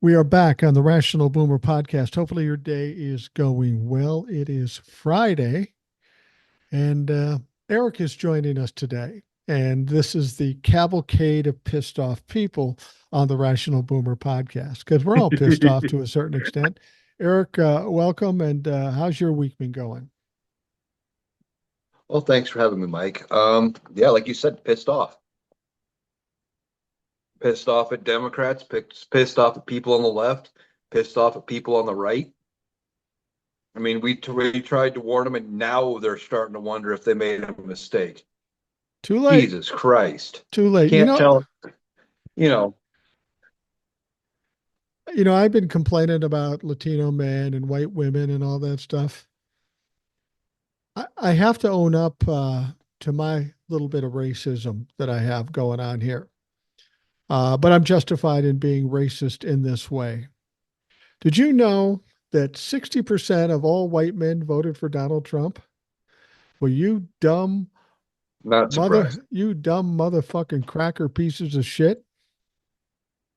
We are back on the Rational Boomer podcast. Hopefully, your day is going well. It is Friday, and Eric is joining us today. And this is the cavalcade of pissed off people on the Rational Boomer podcast because we're all pissed off to a certain extent. Eric, welcome. And how's your week been going? Well, thanks for having me, Mike. Yeah, like you said, pissed off. Pissed off at Democrats, pissed off at people on the left, pissed off at people on the right. I mean, we tried to warn them, and now they're starting to wonder if they made a mistake. Too late. Jesus Christ. Too late. Can't tell, you know, I've been complaining about Latino men and white women and all that stuff. I have to own up to my little bit of racism that I have going on here. But I'm justified in being racist in this way. Did you know that 60% of all white men voted for Donald Trump? Well, not surprised. you dumb motherfucking cracker pieces of shit.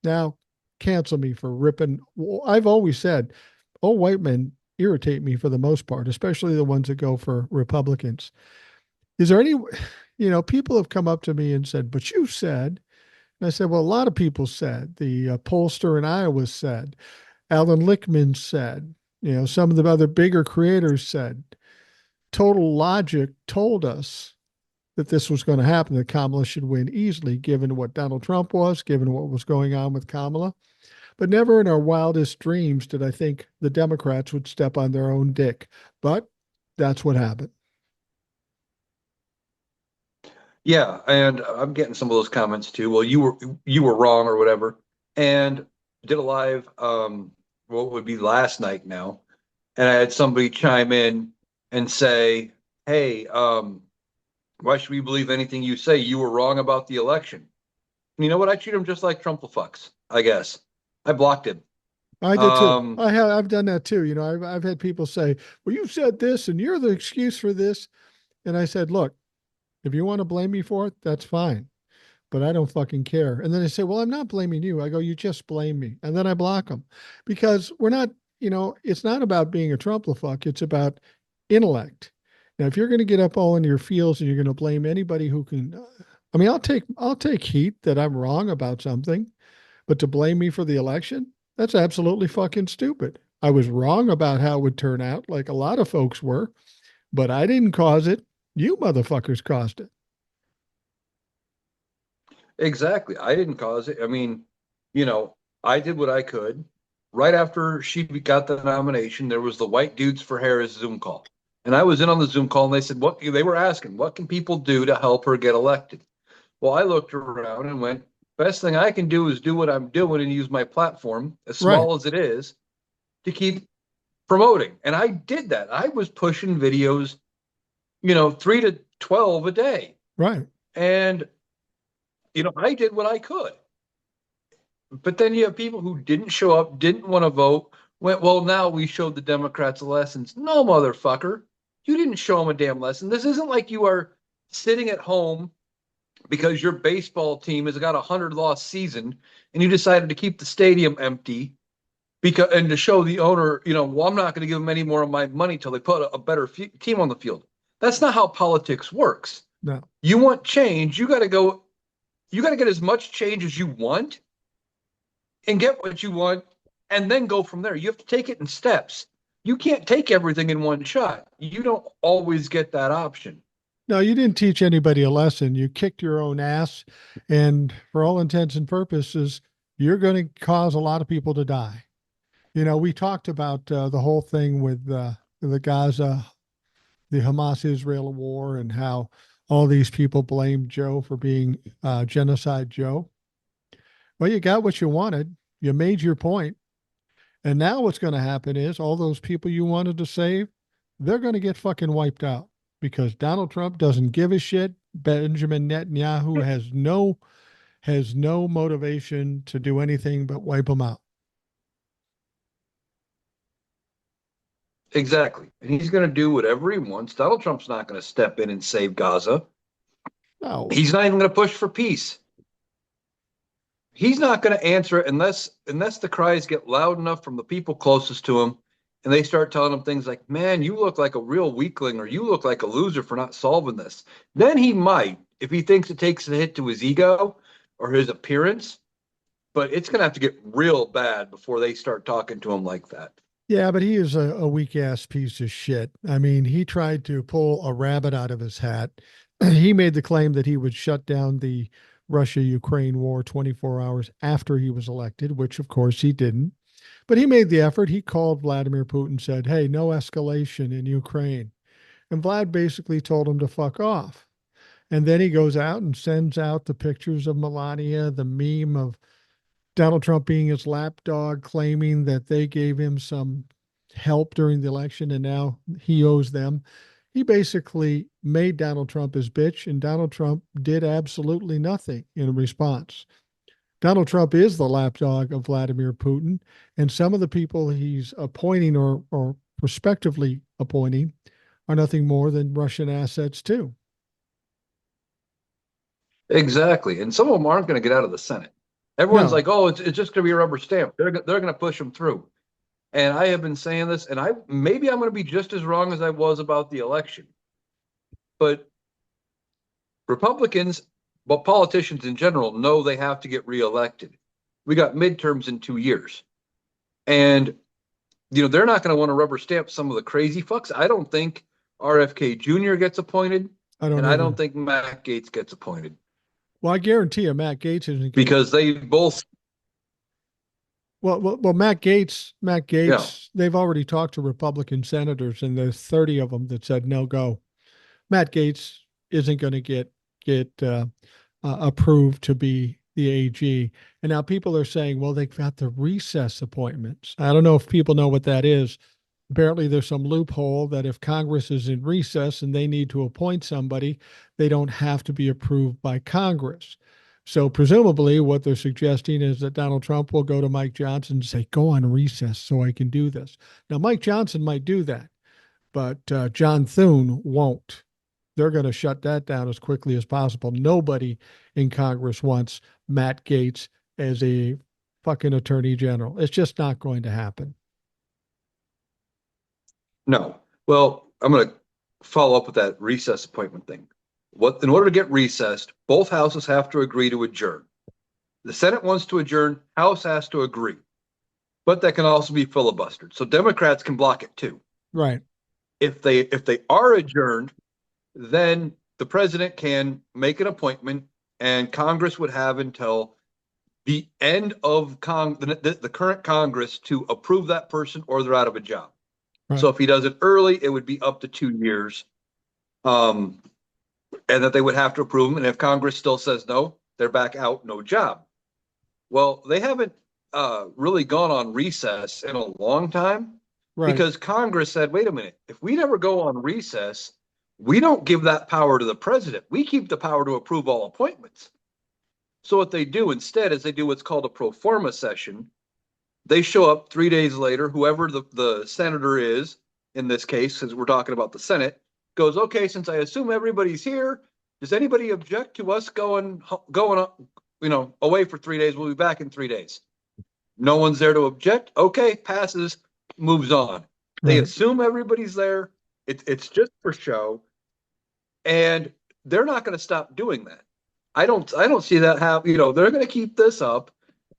Now, cancel me for ripping. Well, I've always said all white men irritate me for the most part, especially the ones that go for Republicans. Is there any, people have come up to me and said, but you said, and I said, well, a lot of people said, the pollster in Iowa said, Alan Lichtman said, some of the other bigger creators said, total logic told us that this was going to happen, that Kamala should win easily, given what Donald Trump was, given what was going on with Kamala. But never in our wildest dreams did I think the Democrats would step on their own dick. But that's what happened. Yeah, and I'm getting some of those comments too. Well, you were wrong or whatever. And did a live what would be last night now. And I had somebody chime in and say, "Hey, why should we believe anything you say? You were wrong about the election." And you know what? I treat him just like Trump fucks, I guess. I blocked him. I did too. Um, I've done that too. I've had people say, "Well, you said this, and you're the excuse for this." And I said, "Look, if you want to blame me for it, that's fine, but I don't fucking care." And then they say, "Well, I'm not blaming you." I go, "You just blame me," and then I block them because we're not. It's not about being a Trump-fuck. It's about intellect. Now, if you're going to get up all in your feels and you're going to blame anybody who can, I mean, I'll take heat that I'm wrong about something, but to blame me for the election, that's absolutely fucking stupid. I was wrong about how it would turn out, like a lot of folks were, but I didn't cause it. You motherfuckers caused it. exactly. I didn't cause it. I mean, you know, I did what I could. Right after she got the nomination, there was the White Dudes for Harris Zoom call. And I was in on the Zoom call and they said, what they were asking, what can people do to help her get elected? Well, I looked around and went, best thing I can do is do what I'm doing and use my platform, as Right, small as it is, to keep promoting. And I did that. I was pushing videos, 3 to 12 a day. right. And, I did what I could. But then you have people who didn't show up, didn't want to vote, went, well, now we showed the Democrats lessons. No, motherfucker. You didn't show them a damn lesson. This isn't like you are sitting at home because your baseball team has got a 100 loss season and you decided to keep the stadium empty because and to show the owner, well, I'm not going to give them any more of my money till they put a better team on the field. That's not how politics works. No. You want change, you got to get as much change as you want and get what you want and then go from there. You have to take it in steps. You can't take everything in one shot. You don't always get that option. No, you didn't teach anybody a lesson. You kicked your own ass. And for all intents and purposes, you're going to cause a lot of people to die. We talked about the whole thing with the Gaza, the Hamas Israel war, and how all these people blamed Joe for being Genocide Joe. Well, you got what you wanted. You made your point. And now what's going to happen is all those people you wanted to save, they're going to get fucking wiped out because Donald Trump doesn't give a shit. Benjamin Netanyahu has no motivation to do anything but wipe them out. Exactly. And he's going to do whatever he wants. Donald Trump's not going to step in and save Gaza. No, He's not even going to push for peace. He's not going to answer it unless the cries get loud enough from the people closest to him, and they start telling him things like, "Man, you look like a real weakling, or you look like a loser for not solving this." Then he might, if he thinks it takes a hit to his ego or his appearance. But it's going to have to get real bad before they start talking to him like that. Yeah, but he is a weak ass piece of shit. I mean, he tried to pull a rabbit out of his hat. He made the claim that he would shut down the Russia Ukraine war 24 hours after he was elected, which of course he didn't. But he made the effort. He called Vladimir Putin, said, "Hey, no escalation in Ukraine." And Vlad basically told him to fuck off. And then he goes out and sends out the pictures of Melania, the meme of Donald Trump being his lapdog, claiming that they gave him some help during the election and now he owes them. He basically made Donald Trump his bitch, and Donald Trump did absolutely nothing in response. Donald Trump is the lapdog of Vladimir Putin, and some of the people he's appointing or prospectively appointing are nothing more than Russian assets, too. Exactly. And some of them aren't going to get out of the Senate. Everyone's No, like, oh, it's just going to be a rubber stamp. They're going to push them through. And I have been saying this, and maybe I'm going to be just as wrong as I was about the election. But Republicans, but politicians in general, know they have to get reelected. We got midterms in 2 years. And, they're not going to want to rubber stamp some of the crazy fucks. I don't think RFK Jr. gets appointed, I don't and I don't either. think Matt Gaetz gets appointed Well, I guarantee you, Matt Gaetz isn't going to. because they both, Well, Matt you know, Gaetz, they've already talked to Republican senators, and there's 30 of them that said no go. Matt Gaetz isn't going to get approved to be the AG. And now people are saying, well, they've got the recess appointments. I don't know if people know what that is. Apparently, there's some loophole that if Congress is in recess and they need to appoint somebody, they don't have to be approved by Congress. So, presumably, what they're suggesting is that Donald Trump will go to Mike Johnson and say, "Go on recess so I can do this." Now, Mike Johnson might do that, but John Thune won't. They're going to shut that down as quickly as possible. Nobody in Congress wants Matt Gaetz as a fucking attorney general. It's just not going to happen. no. Well, I'm going to follow up with that recess appointment thing. In order to get recessed, both houses have to agree to adjourn. The Senate wants to adjourn, House has to agree, but that can also be filibustered. So Democrats can block it too. Right. If they are adjourned, then the president can make an appointment, and Congress would have until the end of the current Congress to approve that person, or they're out of a job. Right. So if he does it early, it would be up to 2 years, and that they would have to approve him. And if Congress still says no, they're back out, no job. Well, they haven't really gone on recess in a long time Right. because Congress said, wait a minute, if we never go on recess, we don't give that power to the president. We keep the power to approve all appointments. So what they do instead is they do what's called a pro forma session. They show up 3 days later, whoever the senator is, in this case, since we're talking about the Senate, goes, okay, since I assume everybody's here, does anybody object to us going away for 3 days? We'll be back in 3 days. No one's there to object. Okay, passes, moves on. They Right. assume everybody's there. It's just for show, and they're not going to stop doing that. I don't see that happen. They're going to keep this up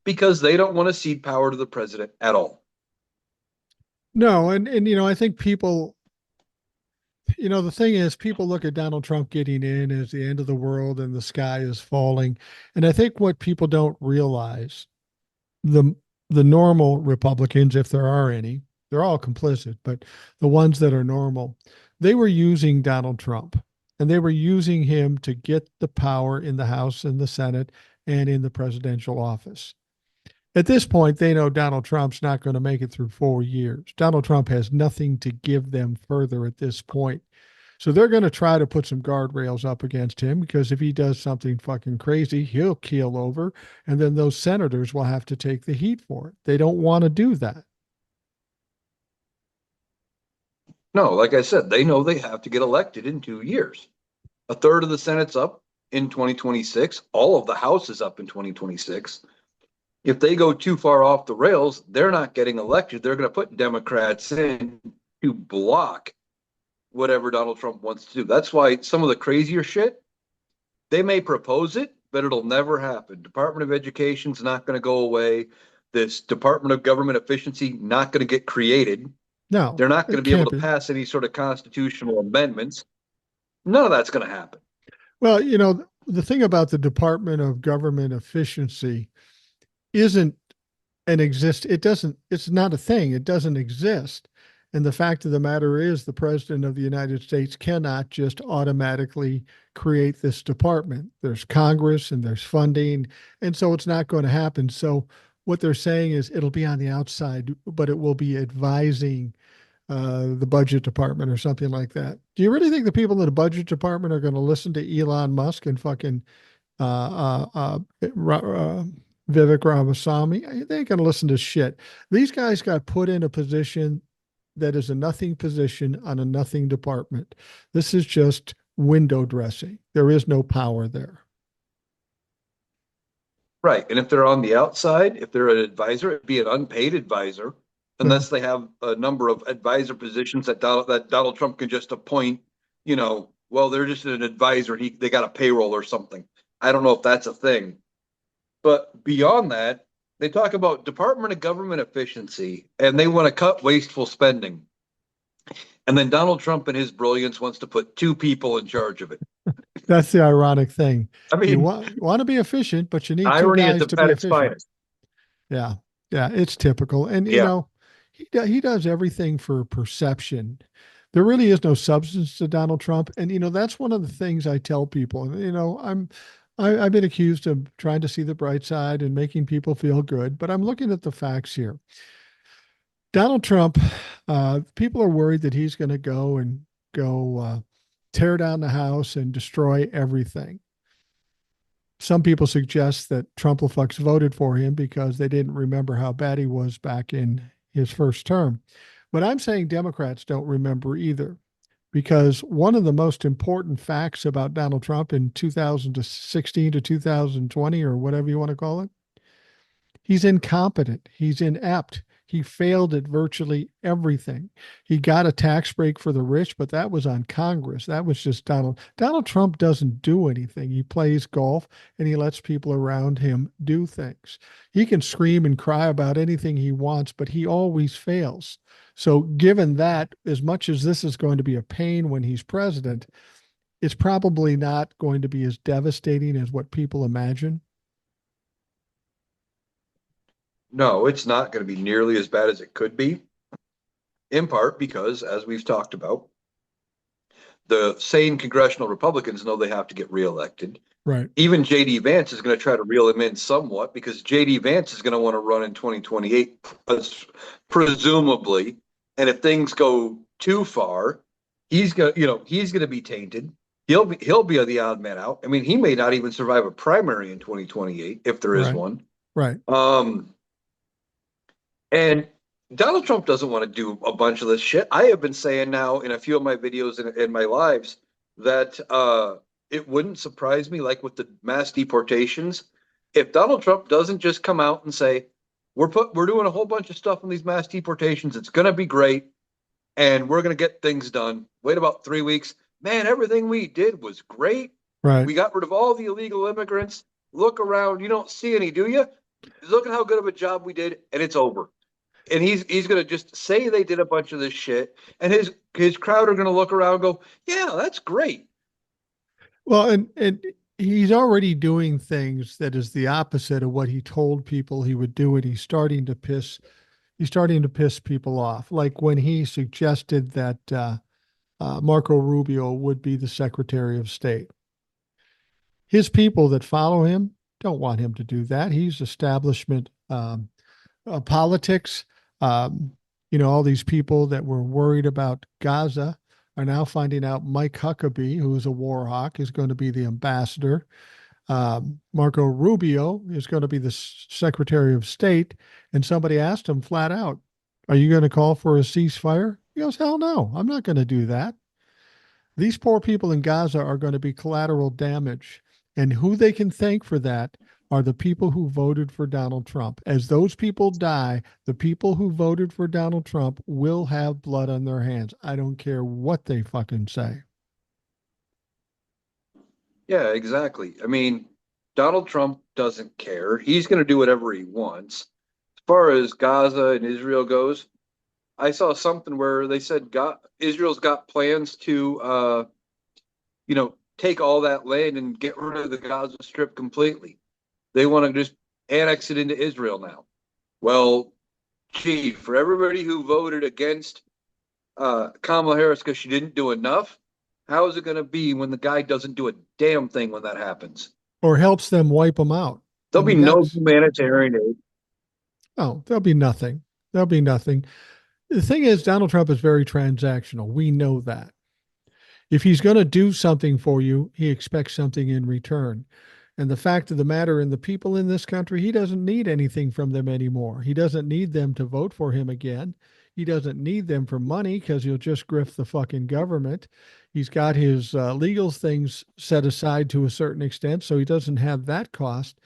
because they don't want to cede power to the president at all. No, and I think people, the thing is, people look at Donald Trump getting in as the end of the world and the sky is falling. And I think what people don't realize, the the normal Republicans, if there are any, they're all complicit, but the ones that are normal, they were using Donald Trump and they were using him to get the power in the House and the Senate and in the presidential office. At this point, they know Donald Trump's not going to make it through 4 years. Donald Trump has nothing to give them further at this point. So they're going to try to put some guardrails up against him because if he does something fucking crazy, he'll keel over. And then those senators will have to take the heat for it. They don't want to do that. No, like I said, they know they have to get elected in 2 years. A third of the Senate's up in 2026. All of the House is up in 2026. If they go too far off the rails, they're not getting elected. They're going to put Democrats in to block whatever Donald Trump wants to do. That's why some of the crazier shit, they may propose it, but it'll never happen. Department of Education's not going to go away. This Department of Government Efficiency not going to get created. No, They're not going to it be able can't to be. pass any sort of constitutional amendments. None of that's going to happen. Well, the thing about the Department of Government Efficiency isn't it doesn't, it's not a thing. It doesn't exist. And the fact of the matter is, the president of the United States cannot just automatically create this department. There's Congress and there's funding. And so it's not going to happen. So what they're saying is it'll be on the outside, but it will be advising the budget department or something like that. Do you really think the people in the budget department are going to listen to Elon Musk and fucking uh, uh, uh, Vivek Ramaswamy? They ain't going to listen to shit. These guys got put in a position that is a nothing position on a nothing department. This is just window dressing. There is no power there. Right. And if they're on the outside, if they're an advisor, it'd be an unpaid advisor, Well, unless they have a number of advisor positions that Donald Trump can just appoint, well, they're just an advisor. They got a payroll or something. I don't know if that's a thing. But beyond that, they talk about Department of Government Efficiency and they want to cut wasteful spending. And then Donald Trump in his brilliance wants to put two people in charge of it. that's the ironic thing. I mean, You want to be efficient, but you need two irony guys to at be its efficient. finest. Yeah. Yeah. It's typical. And, Yeah. he does everything for perception. There really is no substance to Donald Trump. And, that's one of the things I tell people. And, I've been accused of trying to see the bright side and making people feel good, but I'm looking at the facts here. Donald Trump, people are worried that he's going to go tear down the house and destroy everything. Some people suggest that Trumplefucks voted for him because they didn't remember how bad he was back in his first term. But I'm saying Democrats don't remember either, because one of the most important facts about Donald Trump in 2016 to 2020, or whatever you want to call it, he's incompetent. He's inept. He failed at virtually everything. He got a tax break for the rich, but that was on Congress. That was just Donald. Donald Trump doesn't do anything. He plays golf and he lets people around him do things. He can scream and cry about anything he wants, but he always fails. So, given that, as much as this is going to be a pain when he's president, it's probably not going to be as devastating as what people imagine. No, it's not going to be nearly as bad as it could be, in part because, as we've talked about, the sane congressional Republicans know they have to get reelected. Right. Even JD Vance is going to try to reel him in somewhat because JD Vance is going to want to run in 2028, presumably. And if things go too far, he's going to be tainted. He'll be the odd man out. I mean, he may not even survive a primary in 2028 if there is Right. one. Right. And Donald Trump doesn't want to do a bunch of this shit. I have been saying now in a few of my videos in my lives that it wouldn't surprise me, like with the mass deportations, if Donald Trump doesn't just come out and say, we're doing a whole bunch of stuff on these mass deportations. It's going to be great. And we're going to get things done. Wait about 3 weeks. Man, everything we did was great. Right. We got rid of all the illegal immigrants. Look around. You don't see any, do you? Look at how good of a job we did. And it's over. And he's going to just say they did a bunch of this shit. And his crowd are going to look around and go, yeah, that's great. Well, and he's already doing things that is the opposite of what he told people he would do, and he's starting to piss people off. Like when he suggested that Marco Rubio would be the Secretary of State. His people that follow him don't want him to do that. He's establishment politics. All these people that were worried about Gaza are now finding out Mike Huckabee, who is a war hawk, is going to be the ambassador. Marco Rubio is going to be the Secretary of State. And somebody asked him flat out, are you going to call for a ceasefire? He goes, hell no, I'm not going to do that. These poor people in Gaza are going to be collateral damage. And who they can thank for that are the people who voted for Donald Trump. As those people die, the people who voted for Donald Trump will have blood on their hands. I don't care what they fucking say. Yeah, exactly. I mean, Donald Trump doesn't care. He's going to do whatever he wants. As far as Gaza and Israel goes, I saw something where they said Israel's got plans to, take all that land and get rid of the Gaza Strip completely. They want to just annex it into Israel now. Well, gee, for everybody who voted against Kamala Harris because she didn't do enough, how is it going to be when the guy doesn't do a damn thing when that happens? Or helps them wipe them out. I There'll be mean, no that's, humanitarian aid. oh, there'll be nothing. There'll be nothing. The thing is, Donald Trump is very transactional. We know that. If he's going to do something for you, he expects something in return. And the fact of the matter, and the people in this country, he doesn't need anything from them anymore. He doesn't need them to vote for him again. He doesn't need them for money because he'll just grift the fucking government. He's got his legal things set aside to a certain extent, so he doesn't have that cost.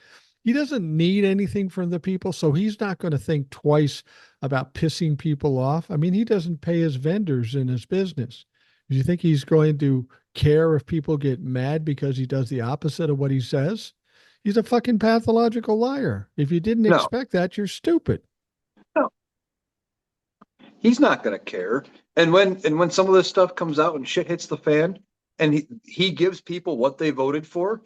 He doesn't need anything from the people, so he's not going to think twice about pissing people off. I mean, he doesn't pay his vendors in his business. Do you think he's going to care if people get mad because he does the opposite of what he says? He's a fucking pathological liar. If you didn't No, expect that, you're stupid. no, he's not going to care. And when some of this stuff comes out and shit hits the fan, and he gives people what they voted for,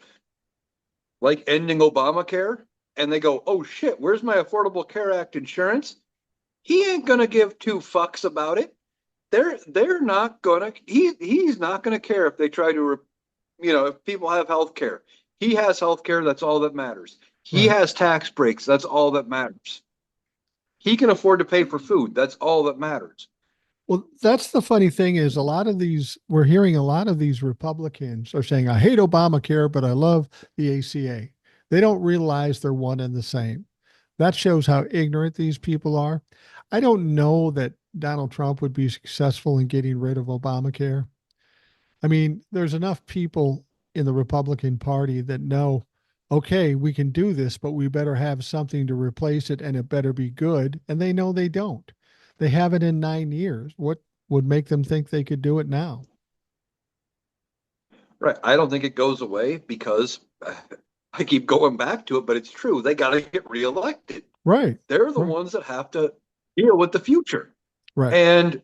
like ending Obamacare, and they go, "Oh shit, where's my Affordable Care Act insurance?" He ain't going to give two fucks about it. They're not gonna he's not gonna care if they try to if people have health care. He has health care, that's all that matters. He Right. has tax breaks, that's all that matters. He can afford to pay for food, that's all that matters. Well, that's the funny thing is we're hearing a lot of these Republicans are saying, I hate Obamacare, but I love the ACA. They don't realize they're one and the same. That shows how ignorant these people are. I don't know that Donald Trump would be successful in getting rid of Obamacare. I mean, there's enough people in the Republican Party that know, okay, we can do this, but we better have something to replace it and it better be good. And they know they don't. They have it in 9 years. What would make them think they could do it now? Right. I don't think it goes away because I keep going back to it, but it's true. They got to get reelected. Right. They're the Right. ones that have to deal with the future. Right. And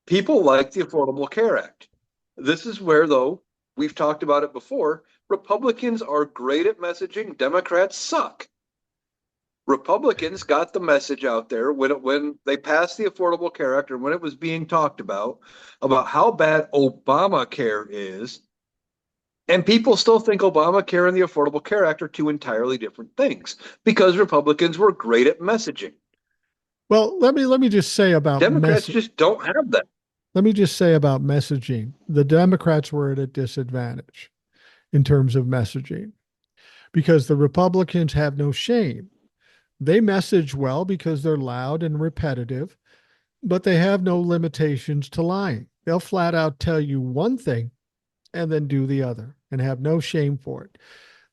people like the Affordable Care Act. This is where, though, we've talked about it before. Republicans are great at messaging, Democrats suck. Republicans got the message out there when they passed the Affordable Care Act, or when it was being talked about how bad Obamacare is. And people still think Obamacare and the Affordable Care Act are two entirely different things because Republicans were great at messaging. Well, let me just say about Democrats just don't have that. let me just say about messaging. The Democrats were at a disadvantage in terms of messaging because the Republicans have no shame. They message well because they're loud and repetitive, but they have no limitations to lying. They'll flat out tell you one thing and then do the other and have no shame for it.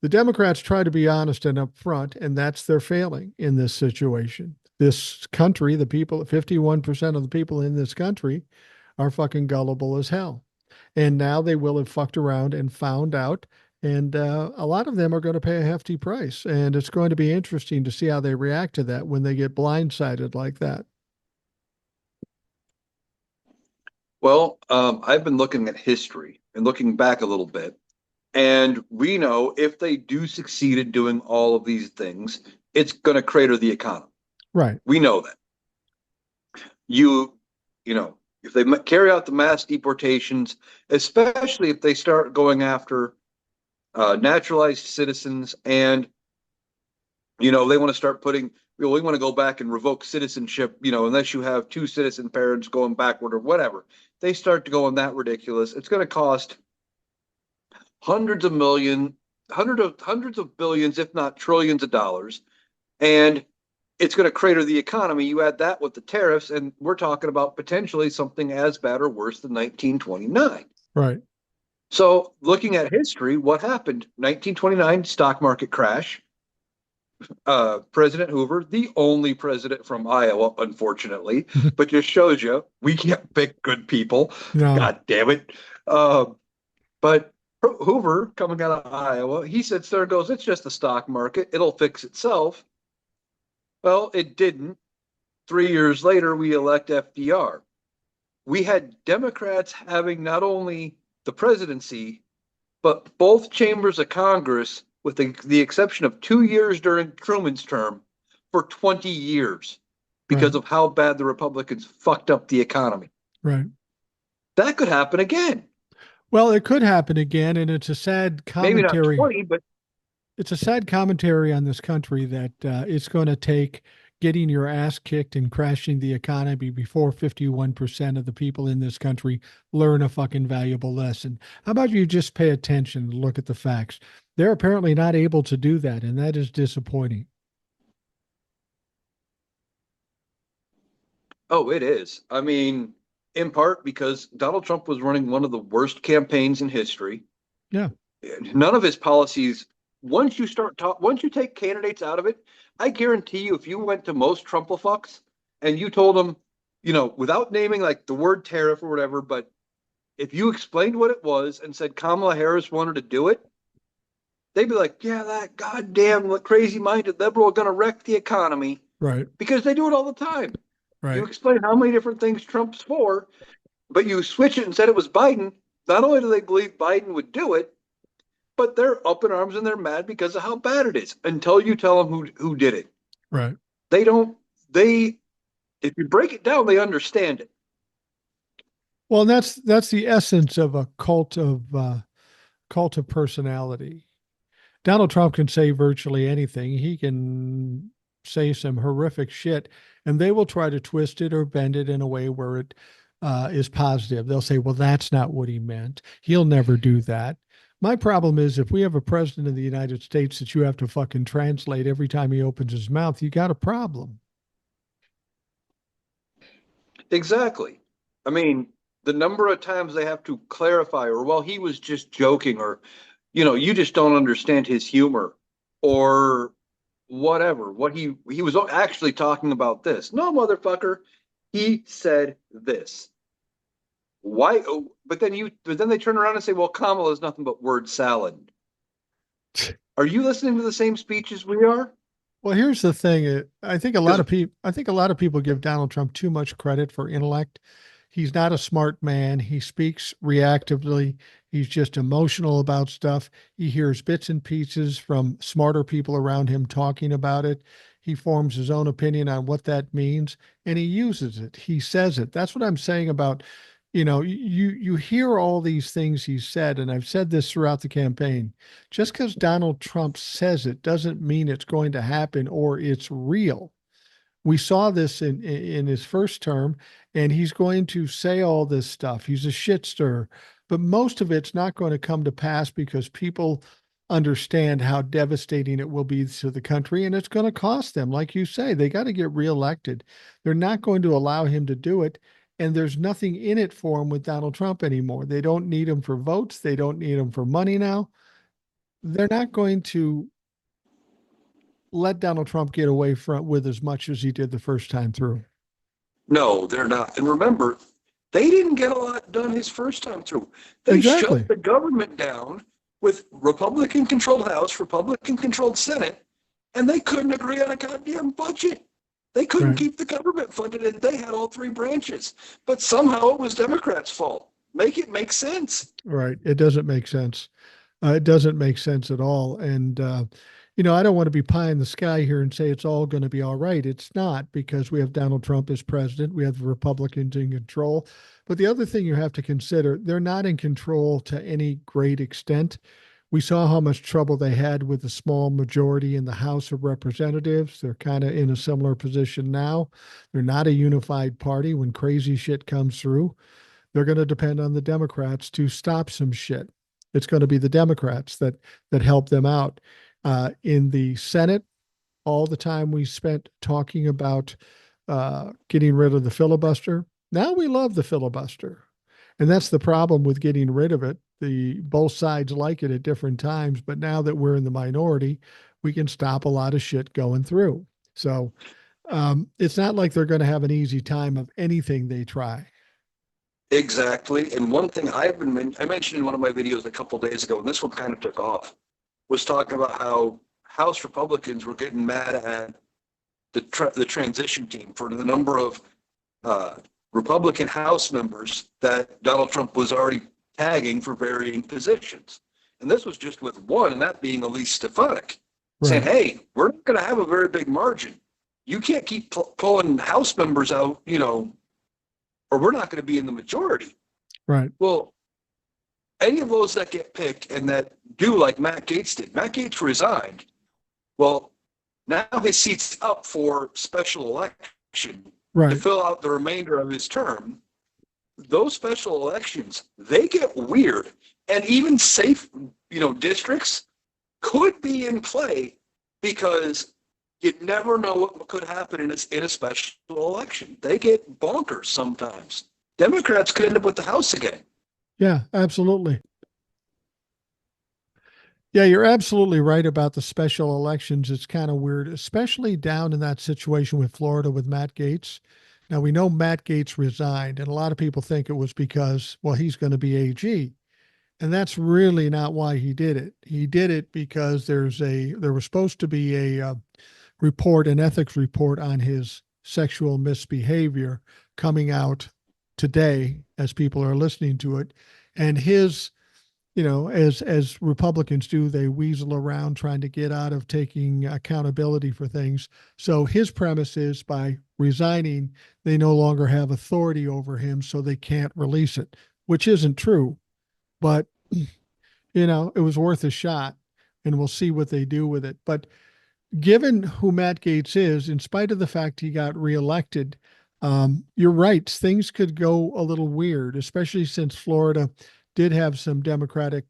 The Democrats try to be honest and upfront, and that's their failing in this situation. This country, the people, 51% of the people in this country are fucking gullible as hell. And now they will have fucked around and found out. And a lot of them are going to pay a hefty price. And it's going to be interesting to see how they react to that when they get blindsided like that. Well, I've been looking at history and looking back a little bit, and we know if they do succeed in doing all of these things, it's going to crater the economy. Right. We know that. You, if they carry out the mass deportations, especially if they start going after naturalized citizens, and they want to start putting, we want to go back and revoke citizenship, unless you have two citizen parents going backward or whatever. They start to go on that ridiculous. It's going to cost hundreds of millions, hundreds of billions, if not trillions of dollars, and it's going to crater the economy. You add that with the tariffs, and we're talking about potentially something as bad or worse than 1929. Right. So, looking at history, what happened? 1929 stock market crash. President Hoover, the only president from Iowa, unfortunately, but just shows you we can't pick good people. No, God damn it. Uh, but Hoover, coming out of Iowa, he sits there and goes, "It's just the stock market. It'll fix itself." Well, it didn't. 3 years later, we elect FDR. We had Democrats having not only the presidency, but both chambers of Congress, with the exception of 2 years during Truman's term, for 20 years right, because of how bad the Republicans fucked up the economy. right. That could happen again. Well, it could happen again, and it's a sad Maybe not commentary. 20, but It's a sad commentary on this country that it's going to take getting your ass kicked and crashing the economy before 51% of the people in this country learn a fucking valuable lesson. How about you just pay attention and look at the facts? They're apparently not able to do that, and that is disappointing. oh, it is. I mean, in part because Donald Trump was running one of the worst campaigns in history. Yeah, None of his policies, once you take candidates out of it, I guarantee you, if you went to most Trumplefucks and you told them, without naming like the word tariff or whatever, but if you explained what it was and said Kamala Harris wanted to do it, they'd be like, yeah, that goddamn crazy minded liberal going to wreck the economy, right, because they do it all the time. You right. explain how many different things Trump's for, but you switch it and said it was Biden. Not only do they believe Biden would do it, but they're up in arms and they're mad because of how bad it is until you tell them who did it. Right. They don't, they, if you break it down, they understand it. Well, that's the essence of a cult of personality. Donald Trump can say virtually anything. He can say some horrific shit, and they will try to twist it or bend it in a way where it is positive. They'll say, well, that's not what he meant. He'll never do that. My problem is if we have a president of the United States that you have to fucking translate every time he opens his mouth, you got a problem. Exactly. I mean, the number of times they have to clarify, or, well, he was just joking, or, you just don't understand his humor, or whatever. What he was actually talking about this. No, motherfucker, he said this. Why? Oh, but then they turn around and say, well, Kamala is nothing but word salad. Are you listening to the same speech as we are? Well, here's the thing. Because I think a lot of people give Donald Trump too much credit for intellect. He's not a smart man. He speaks reactively. He's just emotional about stuff. He hears bits and pieces from smarter people around him talking about it. He forms his own opinion on what that means and he uses it. He says it. That's what I'm saying about, you hear all these things he said, and I've said this throughout the campaign. Just because Donald Trump says it doesn't mean it's going to happen or it's real. We saw this in his first term, and he's going to say all this stuff. He's a shit stirrer, but most of it's not going to come to pass because people understand how devastating it will be to the country, and it's going to cost them. Like you say, they got to get reelected. They're not going to allow him to do it, and there's nothing in it for him with Donald Trump anymore. They don't need him for votes. They don't need him for money now. They're not going to let Donald Trump get away from with as much as he did the first time through. no, they're not. And remember, they didn't get a lot done his first time through. They shut Exactly. the government down with Republican controlled House, Republican controlled Senate, and they couldn't agree on a goddamn budget. They couldn't Right. keep the government funded, and they had all three branches. But somehow it was Democrats' fault. Make it make sense. Right. It doesn't make sense. It doesn't make sense at all. And, I don't want to be pie in the sky here and say it's all going to be all right. It's not because we have Donald Trump as president. We have the Republicans in control. But the other thing you have to consider, they're not in control to any great extent. We saw how much trouble they had with the small majority in the House of Representatives. They're kind of in a similar position now. They're not a unified party. When crazy shit comes through, they're going to depend on the Democrats to stop some shit. It's going to be the Democrats that help them out. In the Senate, all the time we spent talking about getting rid of the filibuster. Now we love the filibuster. And that's the problem with getting rid of it. The both sides like it at different times, but now that we're in the minority, we can stop a lot of shit going through. So it's not like they're going to have an easy time of anything they try. Exactly. And one thing I mentioned in one of my videos a couple of days ago, and this one kind of took off, was talking about how House Republicans were getting mad at the transition team for the number of uh, Republican House members that Donald Trump was already tagging for varying positions. And this was just with one, and that being Elise Stefanik, saying, Right. hey, we're not going to have a very big margin. You can't keep pulling House members out, or we're not going to be in the majority. Right. Well, any of those that get picked and that do like Matt Gaetz did, Matt Gaetz resigned. Well, now his seat's up for special election to Right. fill out the remainder of his term. Those special elections, they get weird. And even safe, districts could be in play because you never know what could happen in a special election. They get bonkers sometimes. Democrats could end up with the House again. Yeah, absolutely. Yeah, you're absolutely right about the special elections. It's kind of weird, especially down in that situation with Florida with Matt Gaetz. Now, we know Matt Gaetz resigned, and a lot of people think it was because, well, he's going to be AG. And that's really not why he did it. He did it because there was supposed to be an ethics report on his sexual misbehavior coming out today as people are listening to it. And his, as Republicans do, they weasel around trying to get out of taking accountability for things. So his premise is by resigning, they no longer have authority over him, so they can't release it, which isn't true. But, it was worth a shot, and we'll see what they do with it. But given who Matt Gaetz is, in spite of the fact he got reelected, you're right. Things could go a little weird, especially since Florida did have some Democratic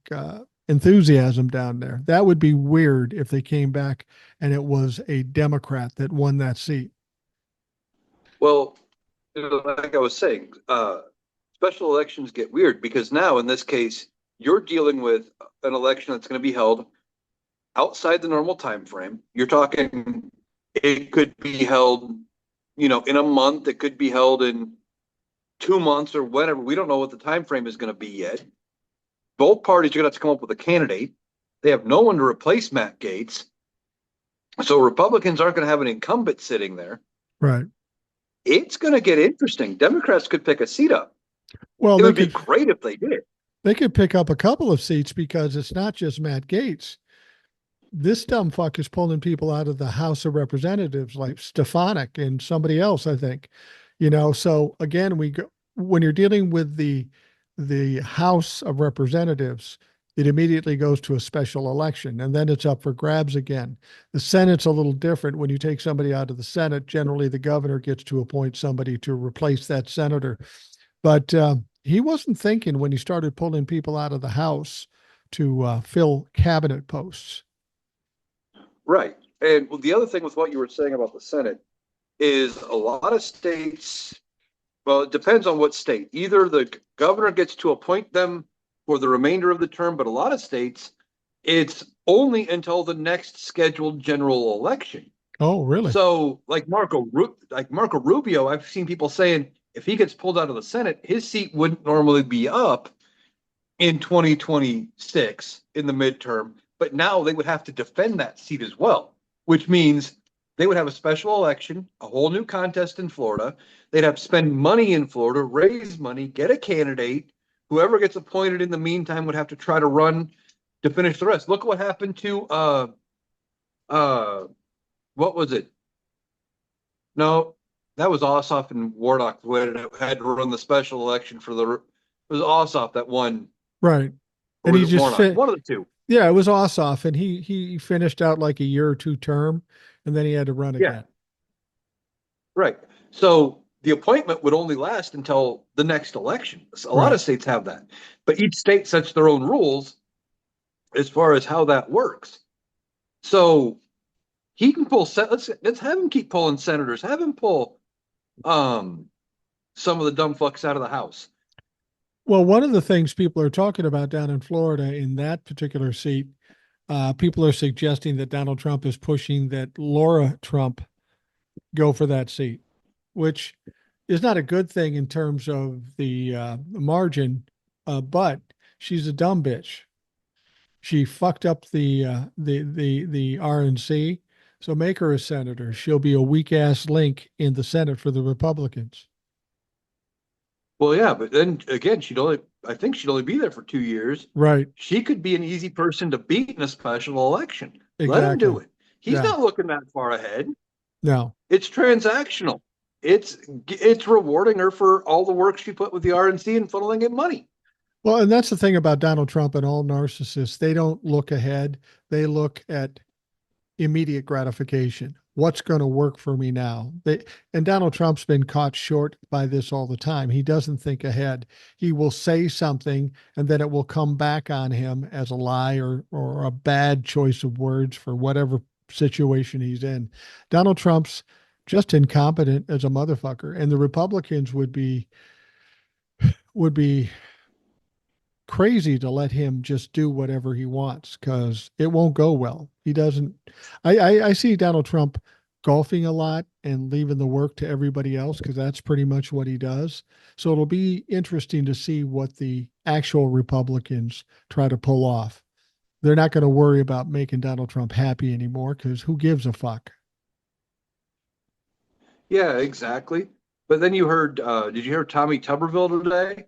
enthusiasm down there. That would be weird if they came back and it was a Democrat that won that seat. Well, like I was saying, special elections get weird because now, in this case, you're dealing with an election that's going to be held outside the normal time frame. You're talking, it could be held, in a month. It could be held in 2 months or whatever. We don't know what the time frame is going to be yet. Both parties are going to have to come up with a candidate. They have no one to replace Matt Gaetz. So Republicans aren't going to have an incumbent sitting there. Right. It's going to get interesting. Democrats could pick a seat up. Well, It would be great if they did. They could pick up a couple of seats because it's not just Matt Gaetz. This dumb fuck is pulling people out of the House of Representatives like Stefanik and somebody else, I think. So again, when you're dealing with the House of Representatives, it immediately goes to a special election and then it's up for grabs again. The Senate's a little different. When you take somebody out of the Senate, generally the governor gets to appoint somebody to replace that senator. But he wasn't thinking when he started pulling people out of the House to fill cabinet posts. Right. And the other thing with what you were saying about the Senate is a lot of states, well, it depends on what state. Either the governor gets to appoint them for the remainder of the term, but a lot of states, it's only until the next scheduled general election. Oh, really? So like Marco Rubio, I've seen people saying if he gets pulled out of the Senate, his seat wouldn't normally be up in 2026 in the midterm, but now they would have to defend that seat as well, which means they would have a special election, a whole new contest in Florida. They'd have to spend money in Florida, raise money, get a candidate. Whoever gets appointed in the meantime would have to try to run to finish the rest. Look what happened to what was it? No, that was Ossoff and Warnock who had to run the special election for the. It was Ossoff that won. Right. Or And he was it just Warnock? One of the two. Yeah, it was Ossoff, and he finished out like a year or two term, and then he had to run again. Right. So the appointment would only last until the next election. A lot of states have that, but each state sets their own rules as far as how that works. So he can pull. Let's have him keep pulling senators. Have him pull some of the dumb fucks out of the House. Well, one of the things people are talking about down in Florida in that particular seat, people are suggesting that Donald Trump is pushing that Laura Trump go for that seat, which is not a good thing in terms of the margin, but she's a dumb bitch. She fucked up the RNC, so make her a senator. She'll be a weak ass link in the Senate for the Republicans. Well, yeah, but then again, I think she'd only be there for 2 years. Right. She could be an easy person to beat in a special election. Let him Exactly. do it. He's Yeah. not looking that far ahead. No. It's transactional. It's rewarding her for all the work she put with the RNC and funneling in money. Well, and that's the thing about Donald Trump and all narcissists. They don't look ahead. They look at immediate gratification. What's going to work for me now? And Donald Trump's been caught short by this all the time. He doesn't think ahead. He will say something and then it will come back on him as a lie or a bad choice of words for whatever situation he's in. Donald Trump's just incompetent as a motherfucker. And the Republicans would be crazy to let him just do whatever he wants because it won't go well. He doesn't. I see Donald Trump golfing a lot and leaving the work to everybody else because that's pretty much what he does. So it'll be interesting to see what the actual Republicans try to pull off. They're not going to worry about making Donald Trump happy anymore because who gives a fuck? Yeah, exactly. But then did you hear Tommy Tuberville today?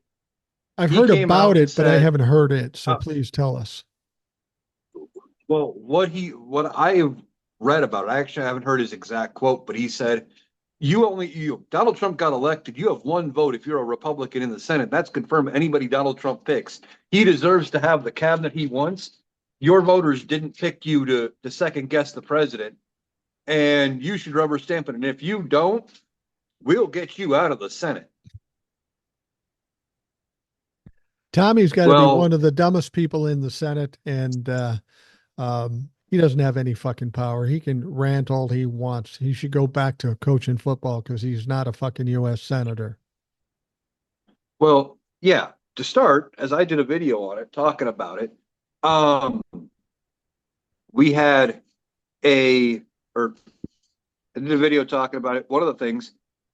I've He heard came out about and it, but I said, haven't heard it. So uh, please tell us. well, what I have read about it, I actually haven't heard his exact quote, but he said, Donald Trump got elected. You have one vote if you're a Republican in the Senate. That's confirmed anybody Donald Trump picks. He deserves to have the cabinet he wants. Your voters didn't pick you to second guess the president, and you should rubber stamp it. And if you don't, we'll get you out of the Senate. Tommy's got to be Well, one of the dumbest people in the Senate, and he doesn't have any fucking power. He can rant all he wants. He should go back to coaching football because he's not a fucking U.S. senator. Well, yeah. To start, as I did a video on it, talking about it, we had I did a video talking about it. One of the things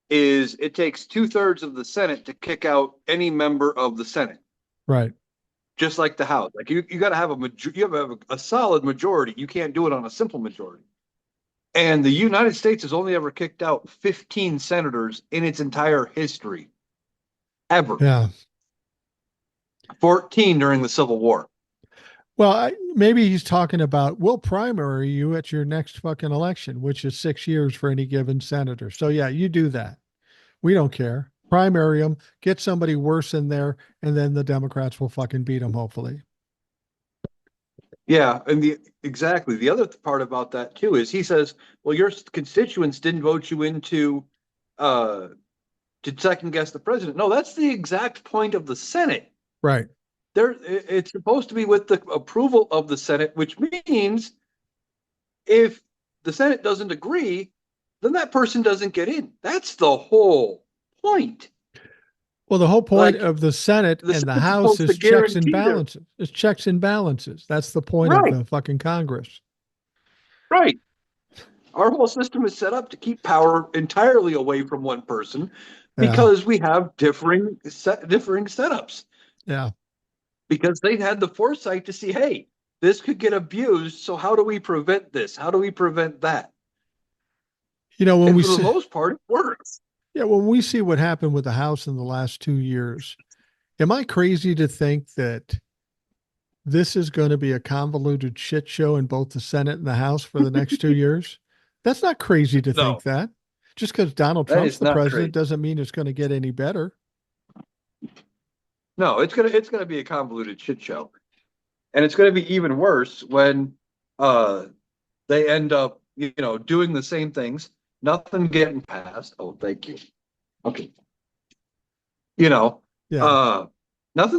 is it takes 2/3 of the Senate to kick out any member of the Senate. Right. Just like the House. Like you got to have a solid majority. You can't do it on a simple majority. And the United States has only ever kicked out 15 senators in its entire history. Ever. Yeah. 14 during the Civil War. Well, maybe he's talking about we'll primary you at your next fucking election, which is 6 years for any given senator. So yeah, you do that. We don't care. Primary them, get somebody worse in there, and then the Democrats will fucking beat them, hopefully. Yeah, and the other part about that too is he says, well, your constituents didn't vote you into to second guess the president. No, that's the exact point of the Senate. Right. It's supposed to be with the approval of the Senate, which means if the Senate doesn't agree, then that person doesn't get in. That's the whole point. Well, the whole point of the Senate and the House is checks and balances. It's checks and balances. That's the point of the fucking Congress. Right. Our whole system is set up to keep power entirely away from one person because we have differing setups. Yeah. Because they had the foresight to see, hey, this could get abused. So how do we prevent this? How do we prevent that? You know, for the most part, it works. Yeah, when we see what happened with the House in the last 2 years, am I crazy to think that this is going to be a convoluted shit show in both the Senate and the House for the next 2 years? That's not crazy to think that. Just because Donald Trump's the president doesn't mean it's going to get any better. No, it's gonna be a convoluted shit show, and it's gonna be even worse when they end up doing the same things, nothing getting passed. Oh, thank you. Okay, nothing's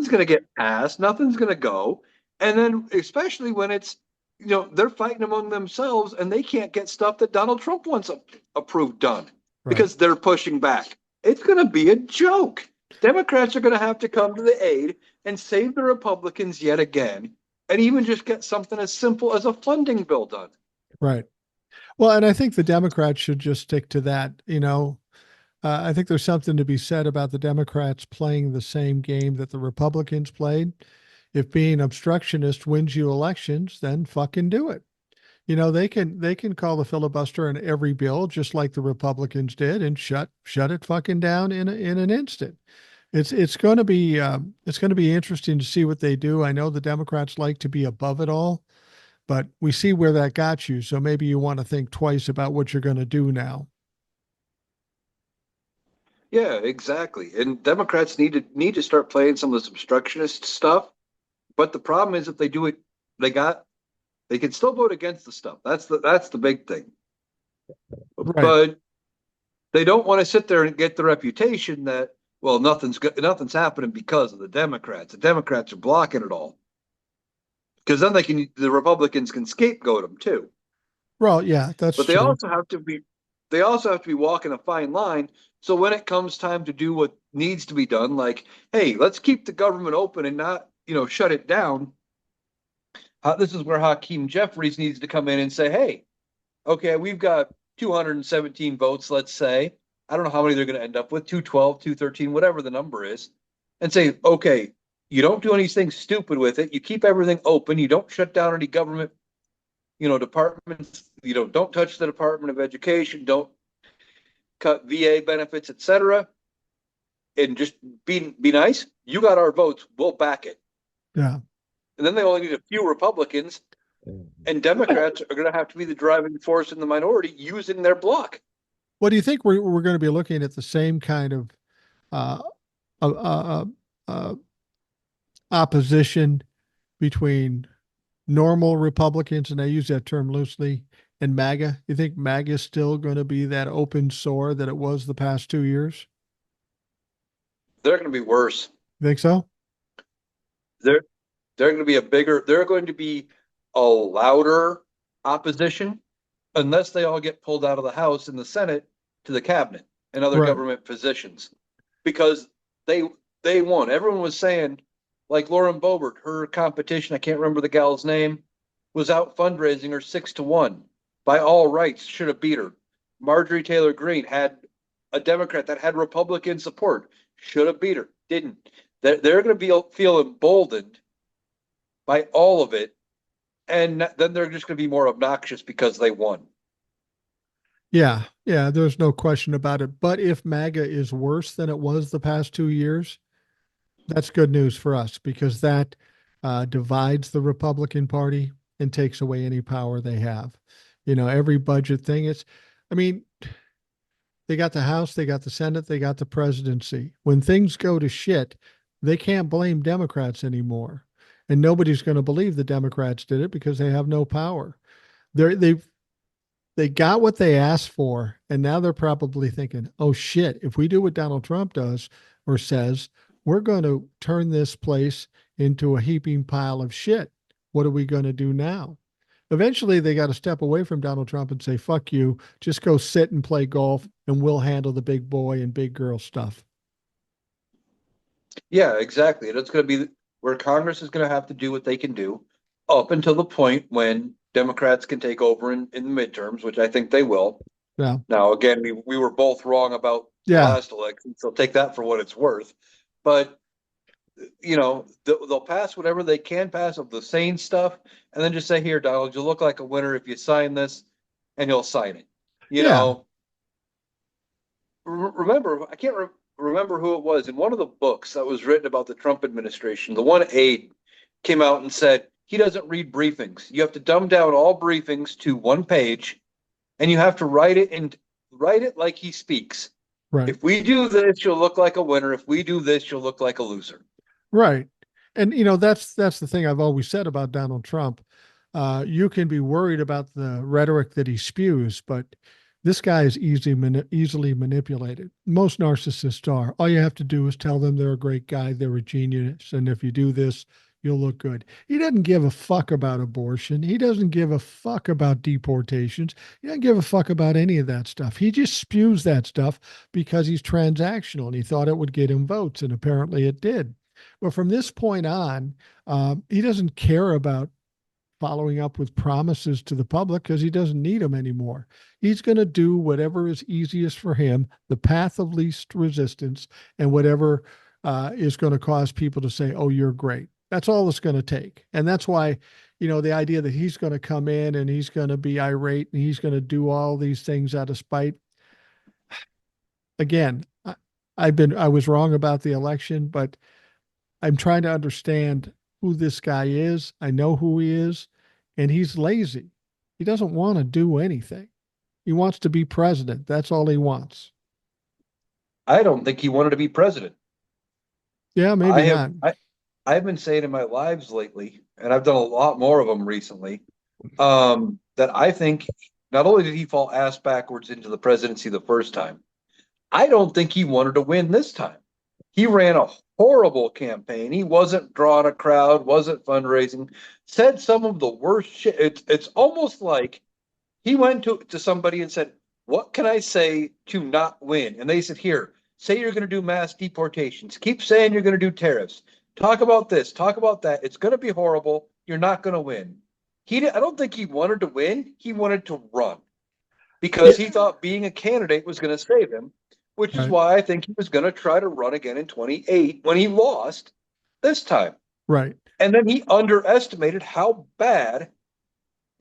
gonna get passed, nothing's gonna go, and then especially when it's they're fighting among themselves and they can't get stuff that Donald Trump wants approved done because they're pushing back. It's gonna be a joke. Democrats are going to have to come to the aid and save the Republicans yet again and even just get something as simple as a funding bill done. Right. Well, and I think the Democrats should just stick to that. I think there's something to be said about the Democrats playing the same game that the Republicans played. If being obstructionist wins you elections, then fucking do it. They can call the filibuster in every bill, just like the Republicans did, and shut it fucking down in an instant. It's going to be interesting to see what they do. I know the Democrats like to be above it all, but we see where that got you. So maybe you want to think twice about what you're going to do now. Yeah, exactly. And Democrats need to start playing some of this obstructionist stuff. But the problem is, if they do it, they can still vote against the stuff. That's the big thing. Right. But they don't want to sit there and get the reputation that, well, nothing's happening because of the Democrats. The Democrats are blocking it all. Because then the Republicans can scapegoat them too. Well, yeah, that's But they true. also have to be walking a fine line. So when it comes time to do what needs to be done, like, hey, let's keep the government open and not, shut it down. This is where Hakeem Jeffries needs to come in and say, hey, okay, we've got 217 votes, let's say. I don't know how many they're going to end up with, 212, 213, whatever the number is, and say, okay, you don't do anything stupid with it. You keep everything open. You don't shut down any government, departments. Don't touch the Department of Education. Don't cut VA benefits, etc. And just be nice. You got our votes. We'll back it. Yeah. And then they only need a few Republicans, and Democrats are going to have to be the driving force in the minority using their block. What do you think we're going to be looking at the same kind of uh, uh, uh, uh, opposition between normal Republicans, and I use that term loosely, and MAGA? You think MAGA is still going to be that open sore that it was the past 2 years? They're going to be worse. Think so? They're going to be a louder opposition unless they all get pulled out of the House and the Senate to the cabinet and other government positions, because they won. Everyone was saying, like Lauren Boebert, her competition, I can't remember the gal's name, was out fundraising her 6-1. By all rights, should have beat her. Marjorie Taylor Greene had a Democrat that had Republican support, should have beat her, didn't. They're going to feel emboldened by all of it, and then they're just going to be more obnoxious because they won. Yeah, there's no question about it. But if MAGA is worse than it was the past 2 years, that's good news for us, because that divides the Republican Party and takes away any power they have. Every budget thing they got the House, they got the Senate, they got the presidency. When things go to shit, they can't blame Democrats anymore. And nobody's going to believe the Democrats did it because they have no power. They got what they asked for, and now they're probably thinking, oh shit, if we do what Donald Trump does or says, we're going to turn this place into a heaping pile of shit. What are we going to do now? Eventually, they got to step away from Donald Trump and say, fuck you, just go sit and play golf, and we'll handle the big boy and big girl stuff. Yeah, exactly. And it's going to be where Congress is going to have to do what they can do up until the point when Democrats can take over in the midterms, which I think they will. Yeah. Now, again, we were both wrong about the last election, so take that for what it's worth. But, they'll pass whatever they can pass of the sane stuff, and then just say, here, Donald, you'll look like a winner if you sign this, and he'll sign it. Remember, I can't remember who it was. In one of the books that was written about the Trump administration, the one aide came out and said, he doesn't read briefings. You have to dumb down all briefings to one page, and you have to write it like he speaks. Right. If we do this, you'll look like a winner. If we do this, you'll look like a loser. Right. And that's the thing I've always said about Donald Trump. You can be worried about the rhetoric that he spews, but this guy is easily manipulated. Most narcissists are. All you have to do is tell them they're a great guy, they're a genius, and if you do this, you'll look good. He doesn't give a fuck about abortion. He doesn't give a fuck about deportations. He doesn't give a fuck about any of that stuff. He just spews that stuff because he's transactional, and he thought it would get him votes, and apparently it did. But from this point on, he doesn't care about following up with promises to the public because he doesn't need them anymore. He's going to do whatever is easiest for him, the path of least resistance, and whatever is going to cause people to say, oh, you're great. That's all it's going to take. And that's why, the idea that he's going to come in and he's going to be irate and he's going to do all these things out of spite. Again, I was wrong about the election, but I'm trying to understand who this guy is. I know who he is, and he's lazy. He doesn't want to do anything. He wants to be president. That's all he wants. I don't think he wanted to be president. Yeah, maybe not. I've been saying in my lives lately, and I've done a lot more of them recently, that I think not only did he fall ass backwards into the presidency the first time, I don't think he wanted to win this time. He ran a horrible campaign. He wasn't drawing a crowd, wasn't fundraising, said some of the worst shit. It's almost like he went to somebody and said, what can I say to not win? And they said, here, say you're going to do mass deportations. Keep saying you're going to do tariffs. Talk about this, talk about that. It's going to be horrible. You're not going to win. I don't think he wanted to win. He wanted to run because he thought being a candidate was going to save him, which is why I think he was going to try to run again in 28 when he lost this time. Right. And then he underestimated how bad,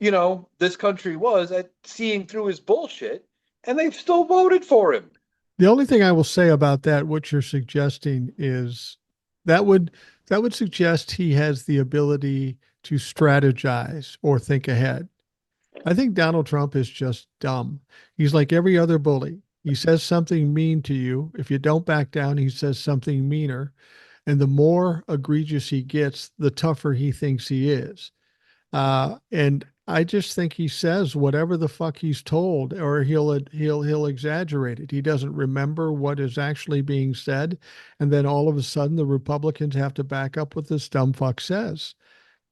this country was at seeing through his bullshit, and they've still voted for him. The only thing I will say about that, what you're suggesting is that would suggest he has the ability to strategize or think ahead. I think Donald Trump is just dumb. He's like every other bully. He says something mean to you. If you don't back down, he says something meaner. And the more egregious he gets, the tougher he thinks he is. And I just think he says whatever the fuck he's told, or he'll exaggerate it. He doesn't remember what is actually being said, and then all of a sudden the Republicans have to back up what this dumb fuck says.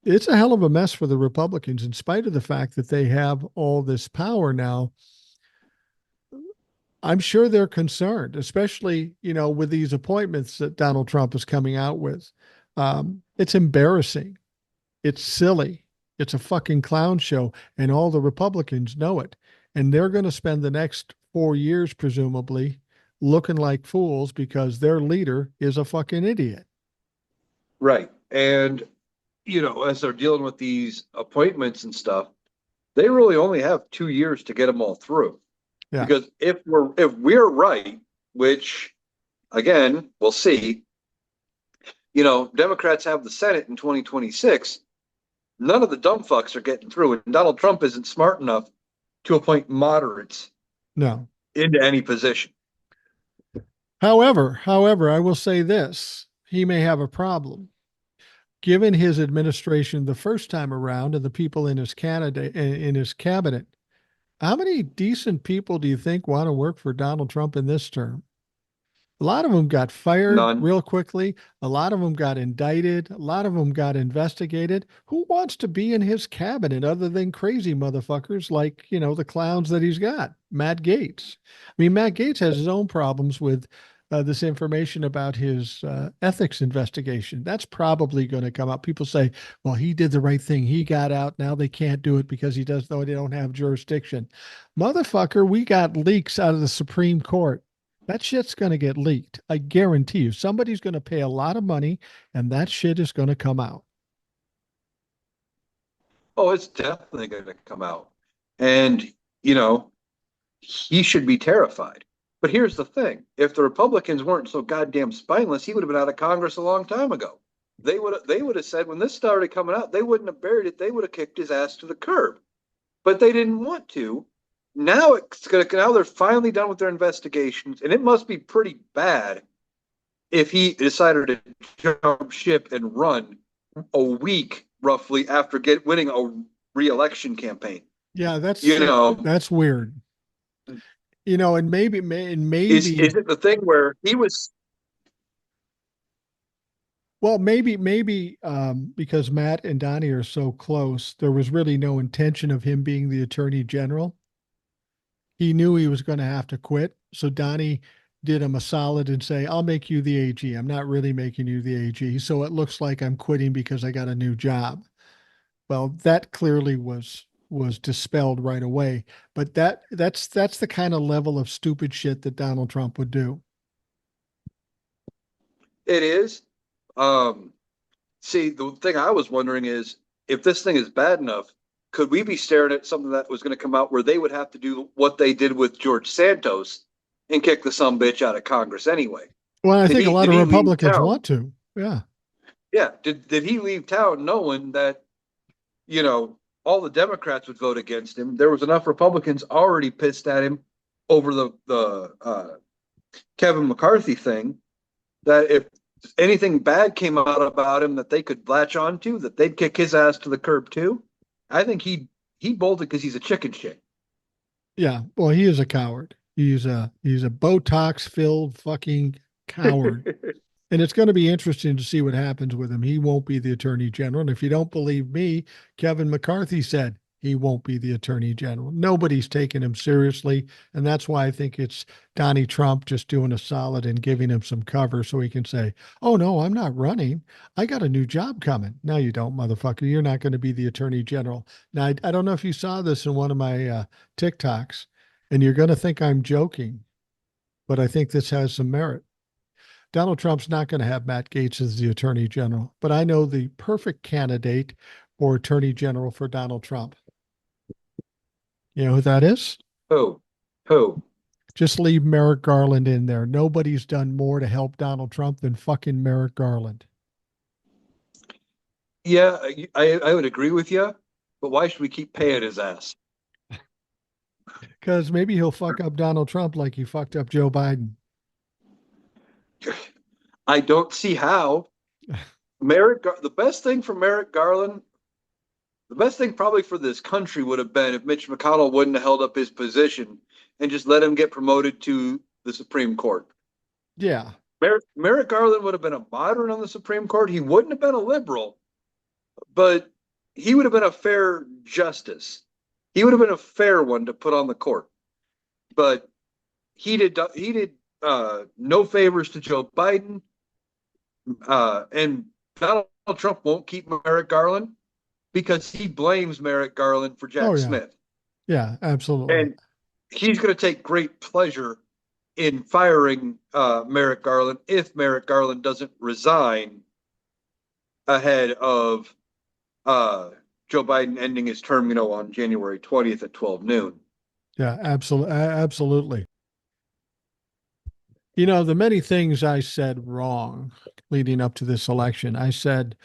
It's a hell of a mess for the Republicans, in spite of the fact that they have all this power now. I'm sure they're concerned, especially with these appointments that Donald Trump is coming out with. It's embarrassing. It's silly. It's a fucking clown show, and all the Republicans know it. And they're going to spend the next 4 years, presumably, looking like fools because their leader is a fucking idiot. Right. And, as they're dealing with these appointments and stuff, they really only have 2 years to get them all through. Yeah. Because if we're right, which, again, we'll see, Democrats have the Senate in 2026. None of the dumb fucks are getting through, and Donald Trump isn't smart enough to appoint moderates into any position. However, I will say this. He may have a problem. Given his administration the first time around and the people in his cabinet, how many decent people do you think want to work for Donald Trump in this term? A lot of them got fired real quickly. A lot of them got indicted. A lot of them got investigated. Who wants to be in his cabinet other than crazy motherfuckers like, the clowns that he's got? Matt Gaetz. I mean, Matt Gaetz has his own problems with this information about his ethics investigation. That's probably going to come up. People say, well, he did the right thing. He got out. Now they can't do it because they don't have jurisdiction. Motherfucker, we got leaks out of the Supreme Court. That shit's going to get leaked. I guarantee you. Somebody's going to pay a lot of money, and that shit is going to come out. Oh, it's definitely going to come out. And, he should be terrified. But here's the thing. If the Republicans weren't so goddamn spineless, he would have been out of Congress a long time ago. They would have said when this started coming out, they wouldn't have buried it. They would have kicked his ass to the curb. But they didn't want to. Now they're finally done with their investigations, and it must be pretty bad if he decided to jump ship and run a week roughly after winning a re-election campaign. Yeah, that's weird. And maybe is it the thing where he was? Well, maybe because Matt and Donnie are so close, there was really no intention of him being the attorney general. He knew he was going to have to quit. So Donnie did him a solid and say, I'll make you the AG. I'm not really making you the AG. So it looks like I'm quitting because I got a new job. Well, that clearly was dispelled right away. But that's the kind of level of stupid shit that Donald Trump would do. It is. See, the thing I was wondering is if this thing is bad enough, could we be staring at something that was going to come out where they would have to do what they did with George Santos and kick the sumbitch out of Congress anyway? Well, I Did think a he lot did of he leave Republicans town? want to. Yeah. Yeah. Did he leave town knowing that, you know, all the Democrats would vote against him? There was enough Republicans already pissed at him over the Kevin McCarthy thing that if anything bad came out about him that they could latch onto, that they'd kick his ass to the curb too. I think he bolted because he's a chicken shit. Yeah. Well, he is a coward. He's a Botox filled fucking coward. And it's going to be interesting to see what happens with him. He won't be the attorney general. And if you don't believe me, Kevin McCarthy said he won't be the attorney general. Nobody's taking him seriously. And that's why I think it's Donnie Trump just doing a solid and giving him some cover so he can say, oh, no, I'm not running. I got a new job coming. No, you don't, motherfucker. You're not going to be the attorney general. Now, I don't know if you saw this in one of my TikToks, and you're going to think I'm joking, but I think this has some merit. Donald Trump's not going to have Matt Gaetz as the attorney general, but I know the perfect candidate for attorney general for Donald Trump. You know who that is? Who? Who? Just leave Merrick Garland in there. Nobody's done more to help Donald Trump than fucking Merrick Garland. Yeah, I would agree with you, but why should we keep paying his ass? Because maybe he'll fuck up Donald Trump like he fucked up Joe Biden. I don't see how. The best thing for Merrick Garland, the best thing probably for this country would have been if Mitch McConnell wouldn't have held up his position and just let him get promoted to the Supreme Court. Yeah. Merrick Garland would have been a moderate on the Supreme Court. He wouldn't have been a liberal, but he would have been a fair justice. He would have been a fair one to put on the court. But he did no favors to Joe Biden. And Donald Trump won't keep Merrick Garland because he blames Merrick Garland for Jack Smith. Yeah, absolutely. And he's going to take great pleasure in firing Merrick Garland if Merrick Garland doesn't resign ahead of Joe Biden ending his term, on January 20th at 12 noon. Yeah, absolutely. The many things I said wrong leading up to this election, I said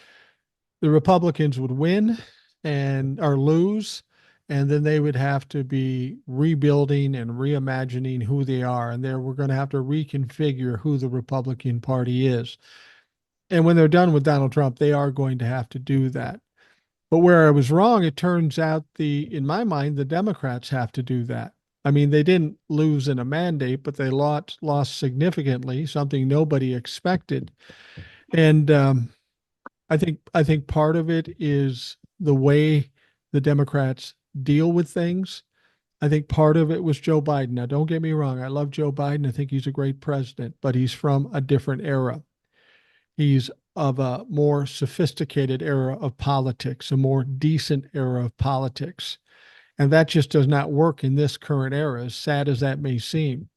the Republicans would win or lose, and then they would have to be rebuilding and reimagining who they are. And we're going to have to reconfigure who the Republican Party is. And when they're done with Donald Trump, they are going to have to do that. But where I was wrong, it turns out in my mind, the Democrats have to do that. I mean, they didn't lose in a mandate, but they lost significantly, something nobody expected. And I think part of it is the way the Democrats deal with things. I think part of it was Joe Biden. Now, don't get me wrong. I love Joe Biden. I think he's a great president, but he's from a different era. He's of a more sophisticated era of politics, a more decent era of politics. And that just does not work in this current era, as sad as that may seem.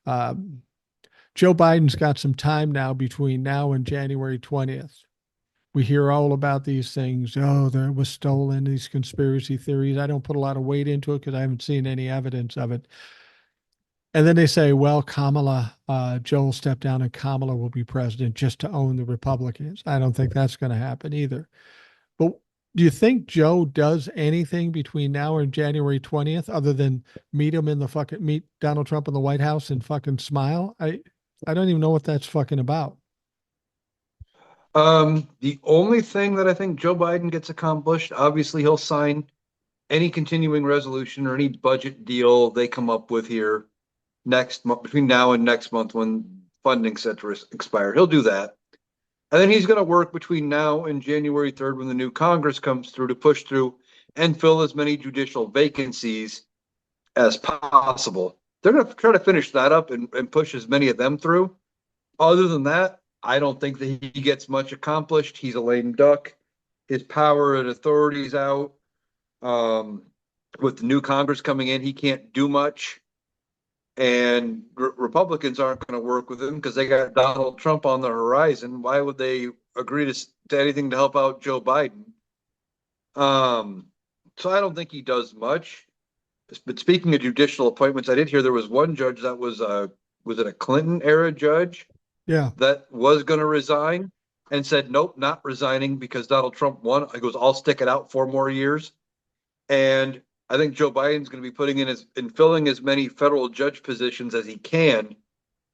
Joe Biden's got some time now between now and January 20th. We hear all about these things. Oh, there was stolen, these conspiracy theories. I don't put a lot of weight into it because I haven't seen any evidence of it. And then they say, well, Joe will step down and Kamala will be president just to own the Republicans. I don't think that's going to happen either. But do you think Joe does anything between now and January 20th other than meet Donald Trump in the White House and fucking smile? I don't even know what that's fucking about. The only thing that I think Joe Biden gets accomplished, obviously he'll sign any continuing resolution or any budget deal they come up with here next month, between now and next month when funding's set to expire. He'll do that. And then he's going to work between now and January 3rd when the new Congress comes through to push through and fill as many judicial vacancies as possible. they're going to try to finish that up and push as many of them through. Other than that, I don't think that he gets much accomplished. He's a lame duck. His power and authority's out. With the new Congress coming in, he can't do much. And Republicans aren't going to work with him because they got Donald Trump on the horizon. Why would they agree to anything to help out Joe Biden? So I don't think he does much. But speaking of judicial appointments, I did hear there was one judge that was it a Clinton era judge? Yeah. That was going to resign and said, nope, not resigning because Donald Trump won. He goes, I'll stick it out 4 more years. And I think Joe Biden's going to be putting in filling as many federal judge positions as he can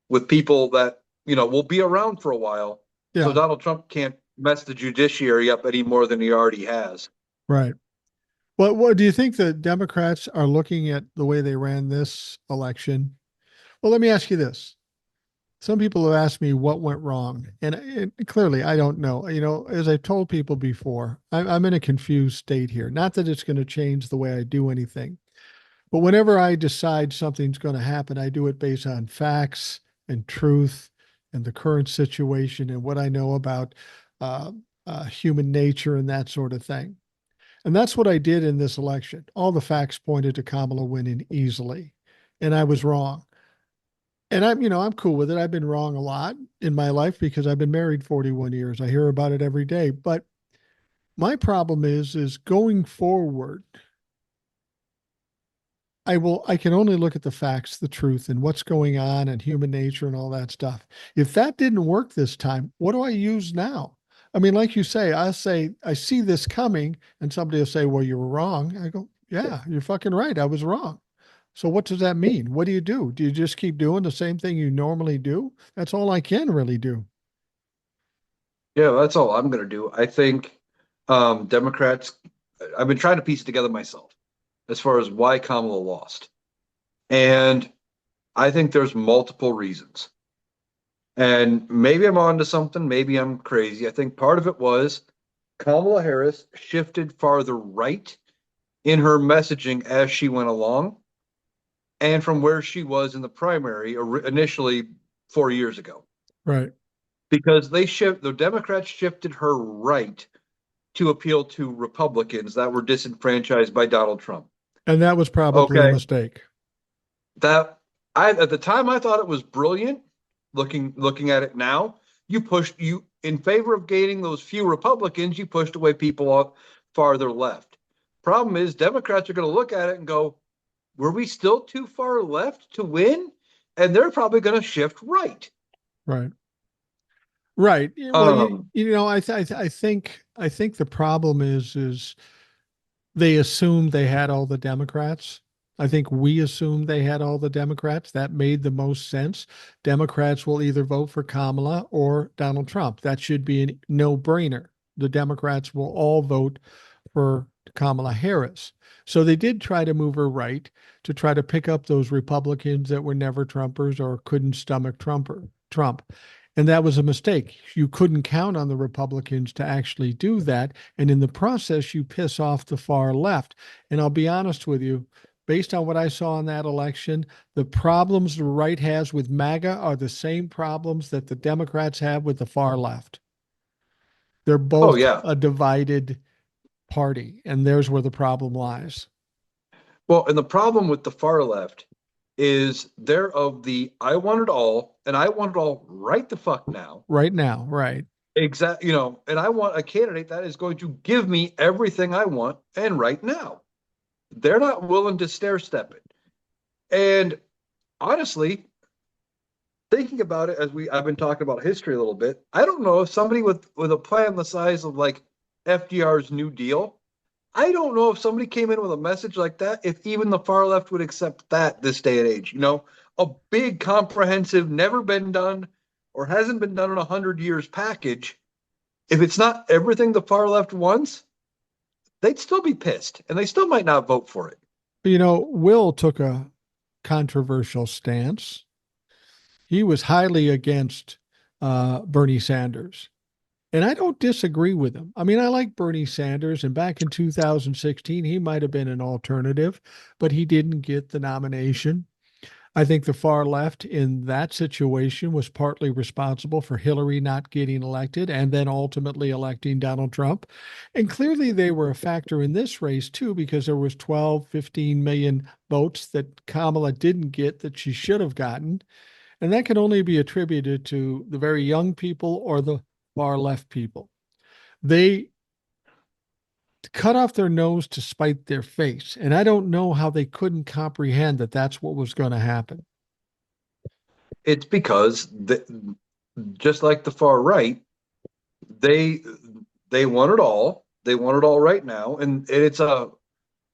with people that, will be around for a while. Yeah. So Donald Trump can't mess the judiciary up any more than he already has. Right. Well, what do you think the Democrats are looking at the way they ran this election? Well, let me ask you this. Some people have asked me what went wrong, and clearly I don't know. As I've told people before, I'm in a confused state here. Not that it's going to change the way I do anything, but whenever I decide something's going to happen, I do it based on facts and truth and the current situation and what I know about human nature and that sort of thing. And that's what I did in this election. All the facts pointed to Kamala winning easily, and I was wrong. And I'm cool with it. I've been wrong a lot in my life because I've been married 41 years. I hear about it every day. But my problem is going forward, I can only look at the facts, the truth, and what's going on and human nature and all that stuff. If that didn't work this time, what do I use now? I mean, like you say, I see this coming, and somebody will say, well, you were wrong. I go, yeah, you're fucking right. I was wrong. So what does that mean? What do? Do you just keep doing the same thing you normally do? That's all I can really do. Yeah, that's all I'm going to do. I think Democrats, I've been trying to piece it together myself as far as why Kamala lost. And I think there's multiple reasons. And maybe I'm onto something, maybe I'm crazy. I think part of it was Kamala Harris shifted farther right in her messaging as she went along and from where she was in the primary initially 4 years ago. Right. Because the Democrats shifted her right to appeal to Republicans that were disenfranchised by Donald Trump. And that was probably a mistake. At the time I thought it was brilliant. Looking at it now, you in favor of gaining those few Republicans, you pushed away people farther left. Problem is, Democrats are going to look at it and go, were we still too far left to win? And they're probably going to shift right. Right. Right. Well, I think the problem is they assumed they had all the Democrats. I think we assumed they had all the Democrats. That made the most sense. Democrats will either vote for Kamala or Donald Trump. That should be a no-brainer. The Democrats will all vote for Kamala Harris. So they did try to move her right to try to pick up those Republicans that were never Trumpers or couldn't stomach Trump. And that was a mistake. You couldn't count on the Republicans to actually do that. And in the process, you piss off the far left. And I'll be honest with you, based on what I saw in that election, the problems the right has with MAGA are the same problems that the Democrats have with the far left. They're both a divided party, and there's where the problem lies. Well, and the problem with the far left is they're of the I want it all, and I want it all right the fuck now. Right now, right. Exactly. And I want a candidate that is going to give me everything I want and right now. They're not willing to stair step it. And honestly, thinking about it I've been talking about history a little bit, I don't know if somebody with a plan the size of like FDR's New Deal, I don't know if somebody came in with a message like that, if even the far left would accept that this day and age. A big, comprehensive, never been done or hasn't been done in 100 years package. If it's not everything the far left wants, they'd still be pissed and they still might not vote for it. Will took a controversial stance. He was highly against Bernie Sanders. And I don't disagree with him. I mean, I like Bernie Sanders, and back in 2016, he might have been an alternative, but he didn't get the nomination. I think the far left in that situation was partly responsible for Hillary not getting elected and then ultimately electing Donald Trump. And clearly they were a factor in this race too, because there was 12, 15 million votes that Kamala didn't get that she should have gotten. And that can only be attributed to the very young people or the far left people. They cut off their nose to spite their face. And I don't know how they couldn't comprehend that that's what was going to happen. It's because just like the far right, they they want it all. They want it all right now, and it's a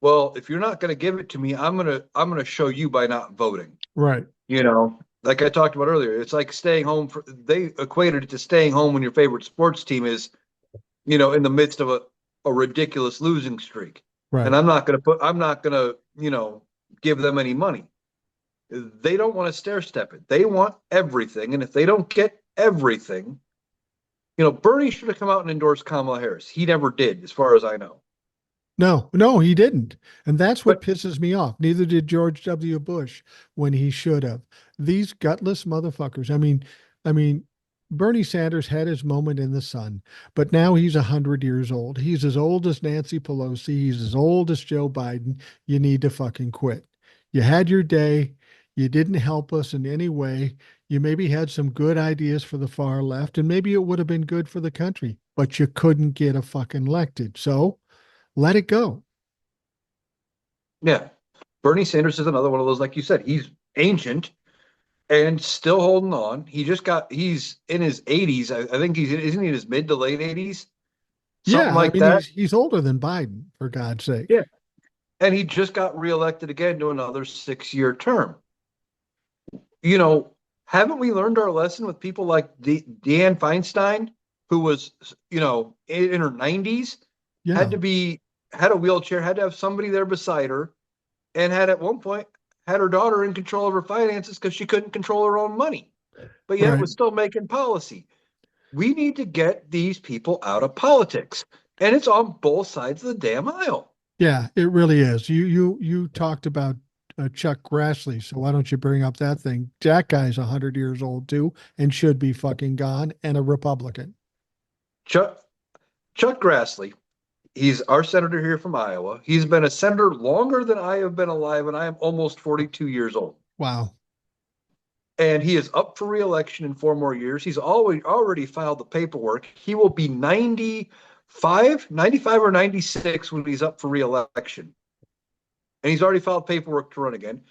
well. If you're not going to give it to me, I'm gonna show you by not voting. Right. You know, like I talked about earlier, it's like staying home. They equated it to staying home when your favorite sports team is, in the midst of a ridiculous losing streak. Right. And I'm not gonna, give them any money. They don't want to stair step it. They want everything. And if they don't get everything, Bernie should have come out and endorsed Kamala Harris. He never did, as far as I know. No, he didn't. And that's what But pisses me off. Neither did George W. Bush when he should have. These gutless motherfuckers. I mean, Bernie Sanders had his moment in the sun, but now he's 100 years old. He's as old as Nancy Pelosi. He's as old as Joe Biden. You need to fucking quit. You had your day. You didn't help us in any way. You maybe had some good ideas for the far left, and maybe it would have been good for the country, but you couldn't get a fucking elected. So let it go. yeah, Bernie Sanders is another one of those, like you said, he's ancient and still holding on. He's in his 80s. I think isn't he in his mid to late 80s? Something Yeah, I like mean that. he's older than Biden, for God's sake. Yeah. And he just got reelected again to another 6-year term. You know, haven't we learned our lesson with people like Deanne Feinstein, who was, in her 90s, Yeah, had a wheelchair, had to have somebody there beside her, and had at one point had her daughter in control of her finances because she couldn't control her own money, but yet right. was still making policy. We need to get these people out of politics, and it's on both sides of the damn aisle. Yeah, it really is. You talked about Chuck Grassley, so why don't you bring up that thing? That guy's 100 years old too and should be fucking gone and a Republican. Chuck Chuck Grassley, he's our senator here from Iowa. He's been a senator longer than I have been alive, and I am almost 42 years old. Wow. And he is up for re-election in 4 more years. He's already filed the paperwork. He will be 95 or 96 when he's up for re-election. And he's already filed paperwork to run again.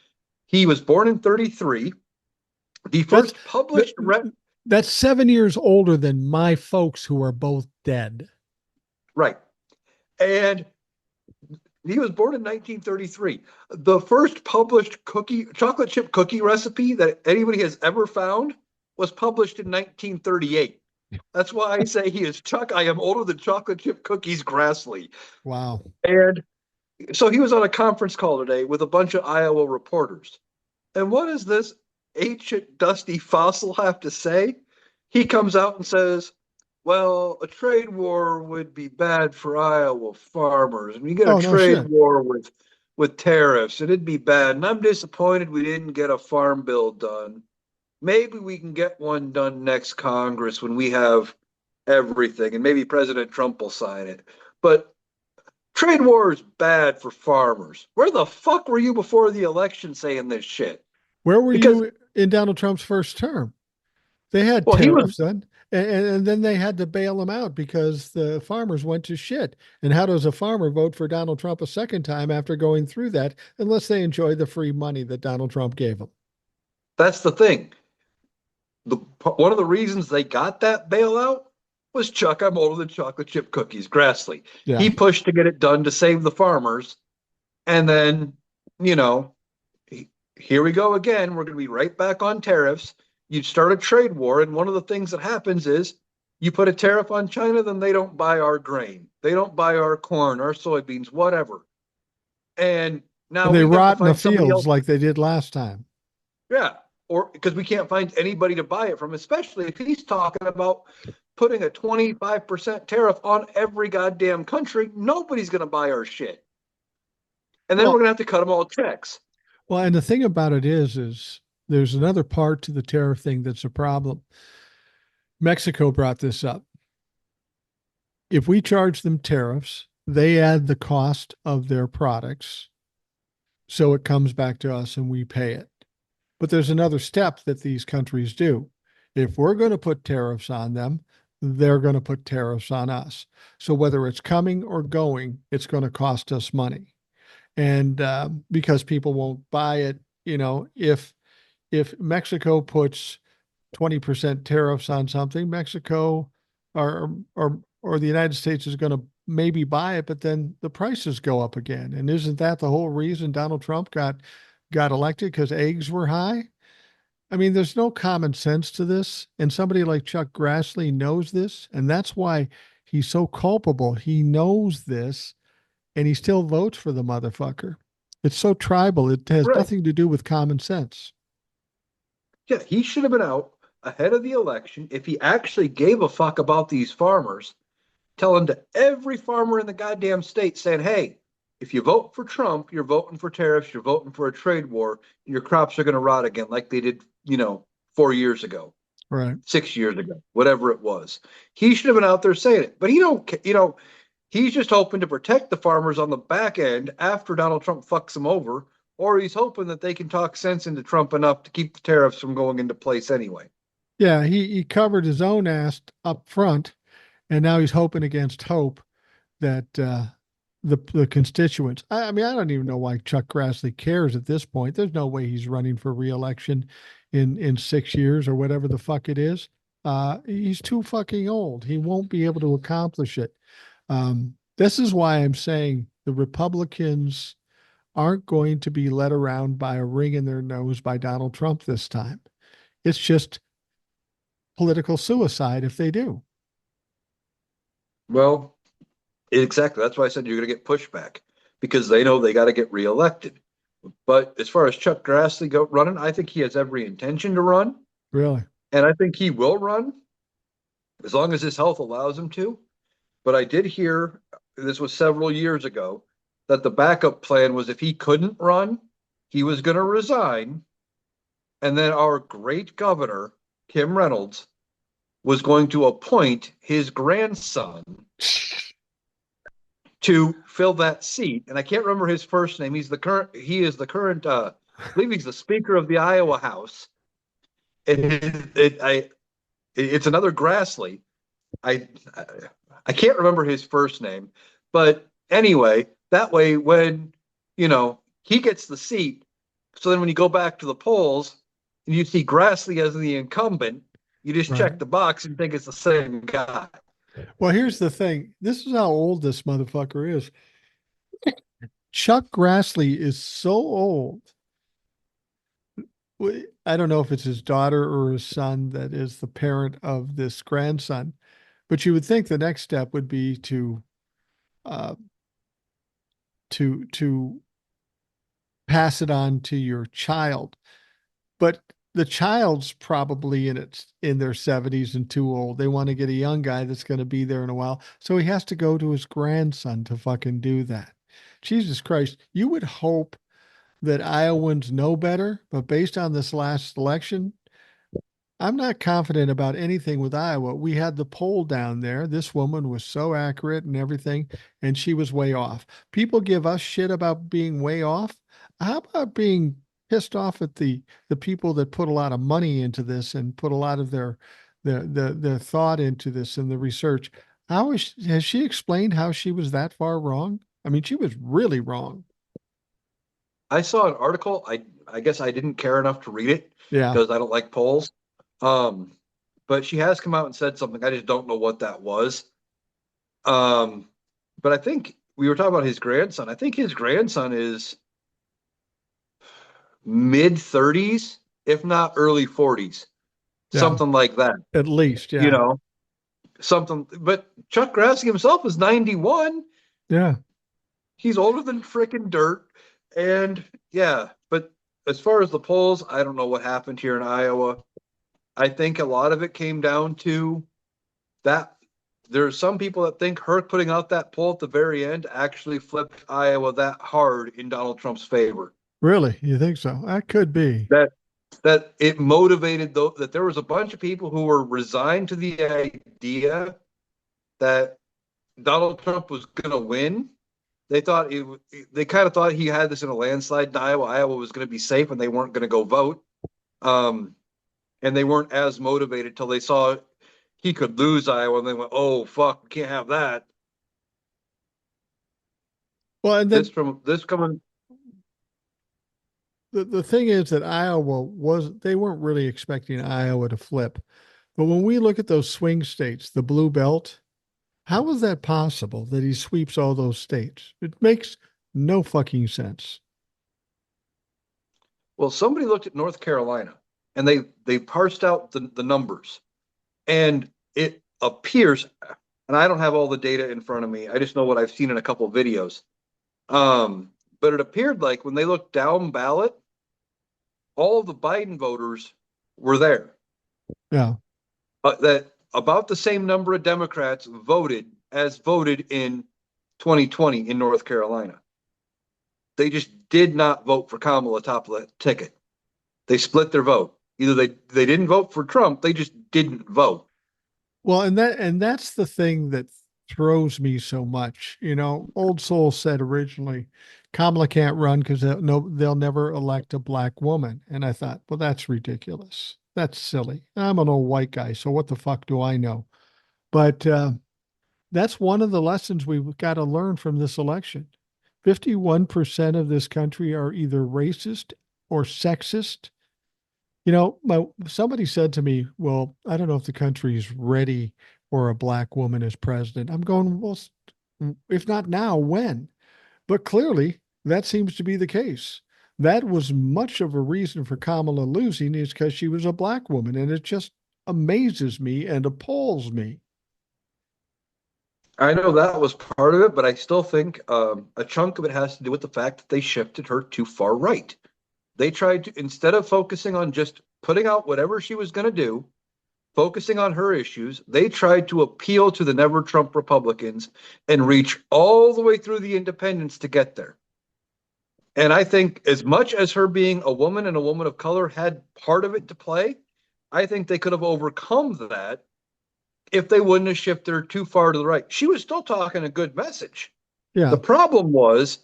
He was born in 33. The first published That's 7 years older than my folks who are both dead. right. And he was born in 1933. The first published chocolate chip cookie recipe that anybody has ever found was published in 1938. That's why I say he is Chuck. I am older than chocolate chip cookies, Grassley. Wow. And so he was on a conference call today with a bunch of Iowa reporters. And what does this ancient, dusty fossil have to say? He comes out and says, well, a trade war would be bad for Iowa farmers. And you get a trade war with tariffs, and it'd be bad. And I'm disappointed we didn't get a farm bill done. Maybe we can get one done next Congress when we have everything, and maybe President Trump will sign it. But trade war is bad for farmers. Where the fuck were you before the election saying this shit? Where were you in Donald Trump's first term? They had tariffs then, and then they had to bail him out because the farmers went to shit. And how does a farmer vote for Donald Trump a second time after going through that, unless they enjoy the free money that Donald Trump gave them? That's the thing. One of the reasons they got that bailout was Chuck, I'm older than chocolate chip cookies, Grassley. Yeah. He pushed to get it done to save the farmers. And then, here we go again. We're going to be right back on tariffs. You start a trade war, and one of the things that happens is you put a tariff on China, then they don't buy our grain. They don't buy our corn, our soybeans, whatever. And now they rot in the fields like they did last time. Yeah, or because we can't find anybody to buy it from, especially if he's talking about putting a 25% tariff on every goddamn country. Nobody's going to buy our shit. And then we're going to have to cut them all checks. Well, and the thing about it is there's another part to the tariff thing that's a problem. Mexico brought this up. If we charge them tariffs, they add the cost of their products. So it comes back to us and we pay it. But there's another step that these countries do. If we're going to put tariffs on them, they're going to put tariffs on us. So whether it's coming or going, it's going to cost us money. And because people won't buy it, if Mexico puts 20% tariffs on something, Mexico or the United States is going to maybe buy it, but then the prices go up again. And isn't that the whole reason Donald Trump got elected? Because eggs were high? I mean, there's no common sense to this. And somebody like Chuck Grassley knows this. And that's why he's so culpable. He knows this and he still votes for the motherfucker. It's so tribal. It has Right. nothing to do with common sense. Yeah, he should have been out ahead of the election if he actually gave a fuck about these farmers, telling to every farmer in the goddamn state saying, hey, if you vote for Trump, you're voting for tariffs, you're voting for a trade war, and your crops are going to rot again like they did, 4 years ago, Right. 6 years ago, whatever it was. He should have been out there saying it, but he don't, he's just hoping to protect the farmers on the back end after Donald Trump fucks them over, or he's hoping that they can talk sense into Trump enough to keep the tariffs from going into place anyway. Yeah, he covered his own ass up front, and now he's hoping against hope that the constituents. I mean, I don't even know why Chuck Grassley cares at this point. There's no way he's running for reelection in 6 years or whatever the fuck it is. He's too fucking old. He won't be able to accomplish it. This is why I'm saying the Republicans aren't going to be led around by a ring in their nose by Donald Trump this time. It's just political suicide if they do. Well, exactly. That's why I said you're going to get pushback because they know they got to get reelected. But as far as Chuck Grassley running, I think he has every intention to run, Really? and I think he will run as long as his health allows him to. But I did hear, this was several years ago, that the backup plan was if he couldn't run, he was going to resign, and then our great governor, Kim Reynolds, was going to appoint his grandson to fill that seat. And I can't remember his first name. He is the current, I believe he's the Speaker of the Iowa House. It's another Grassley. I can't remember his first name, but anyway, that way when, he gets the seat, so then when you go back to the polls and you see Grassley as the incumbent, you just Right. check the box and think it's the same guy. Well, here's the thing. This is how old this motherfucker is. Chuck Grassley is so old. I don't know if it's his daughter or his son that is the parent of this grandson, but you would think the next step would be uh, to pass it on to your child. But the child's probably in their 70s and too old. They want to get a young guy that's going to be there in a while. So he has to go to his grandson to fucking do that. Jesus Christ. You would hope that Iowans know better, but based on this last election, I'm not confident about anything with Iowa. We had the poll down there. This woman was so accurate and everything, and she was way off. People give us shit about being way off. How about being pissed off at the people that put a lot of money into this and put a lot of their thought into this and the research? Has she explained how she was that far wrong? I mean, she was really wrong. I saw an article. I guess I didn't care enough to read it Yeah. because I don't like polls. But she has come out and said something. I just don't know what that was. But I think we were talking about his grandson. I think his grandson is mid 30s, if not early 40s, Yeah. something like that. At least, yeah. Something. But Chuck Grassley himself is 91. Yeah. He's older than freaking dirt. And yeah, but as far as the polls, I don't know what happened here in Iowa. I think a lot of it came down to that. There's some people that think her putting out that poll at the very end actually flipped Iowa that hard in Donald Trump's favor. Really? You think so? That could be. That that it motivated though that there was a bunch of people who were resigned to the idea that Donald Trump was going to win. They thought they kind of thought he had this in a landslide in Iowa. Iowa was going to be safe, and they weren't going to go vote. Um, and they weren't as motivated till they saw he could lose Iowa, and they went, "Oh fuck, we can't have that." Well, and then This coming. the thing is that Iowa they weren't really expecting Iowa to flip. But when we look at those swing states, the blue belt, how is that possible that he sweeps all those states? It makes no fucking sense. Well, somebody looked at North Carolina, and they parsed out the numbers, and it appears, and I don't have all the data in front of me. I just know what I've seen in a couple of videos. But it appeared like when they looked down ballot, all of the Biden voters were there. Yeah. That about the same number of Democrats voted in 2020 in North Carolina. They just did not vote for Kamala top of the ticket. They split their vote. Either they didn't vote for Trump, they just didn't vote. Well, and that's the thing that throws me so much. You know, Old Soul said originally, Kamala can't run because they'll never elect a black woman. And I thought, well, that's ridiculous. That's silly. I'm an old white guy, so what the fuck do I know? But that's one of the lessons we've got to learn from this election. 51% of this country are either racist or sexist. You know, somebody said to me, well, I don't know if the country is ready for a black woman as president. I'm going, well, if not now, when? But clearly, that seems to be the case. That was much of a reason for Kamala losing is because she was a black woman. And it just amazes me and appalls me. I know that was part of it, but I still think a chunk of it has to do with the fact that they shifted her too far right. They tried to, instead of focusing on just putting out whatever she was going to do, focusing on her issues, they tried to appeal to the never Trump Republicans and reach all the way through the independents to get there. And I think as much as her being a woman and a woman of color had part of it to play, I think they could have overcome that if they wouldn't have shifted her too far to the right. She was still talking a good message. Yeah. The problem was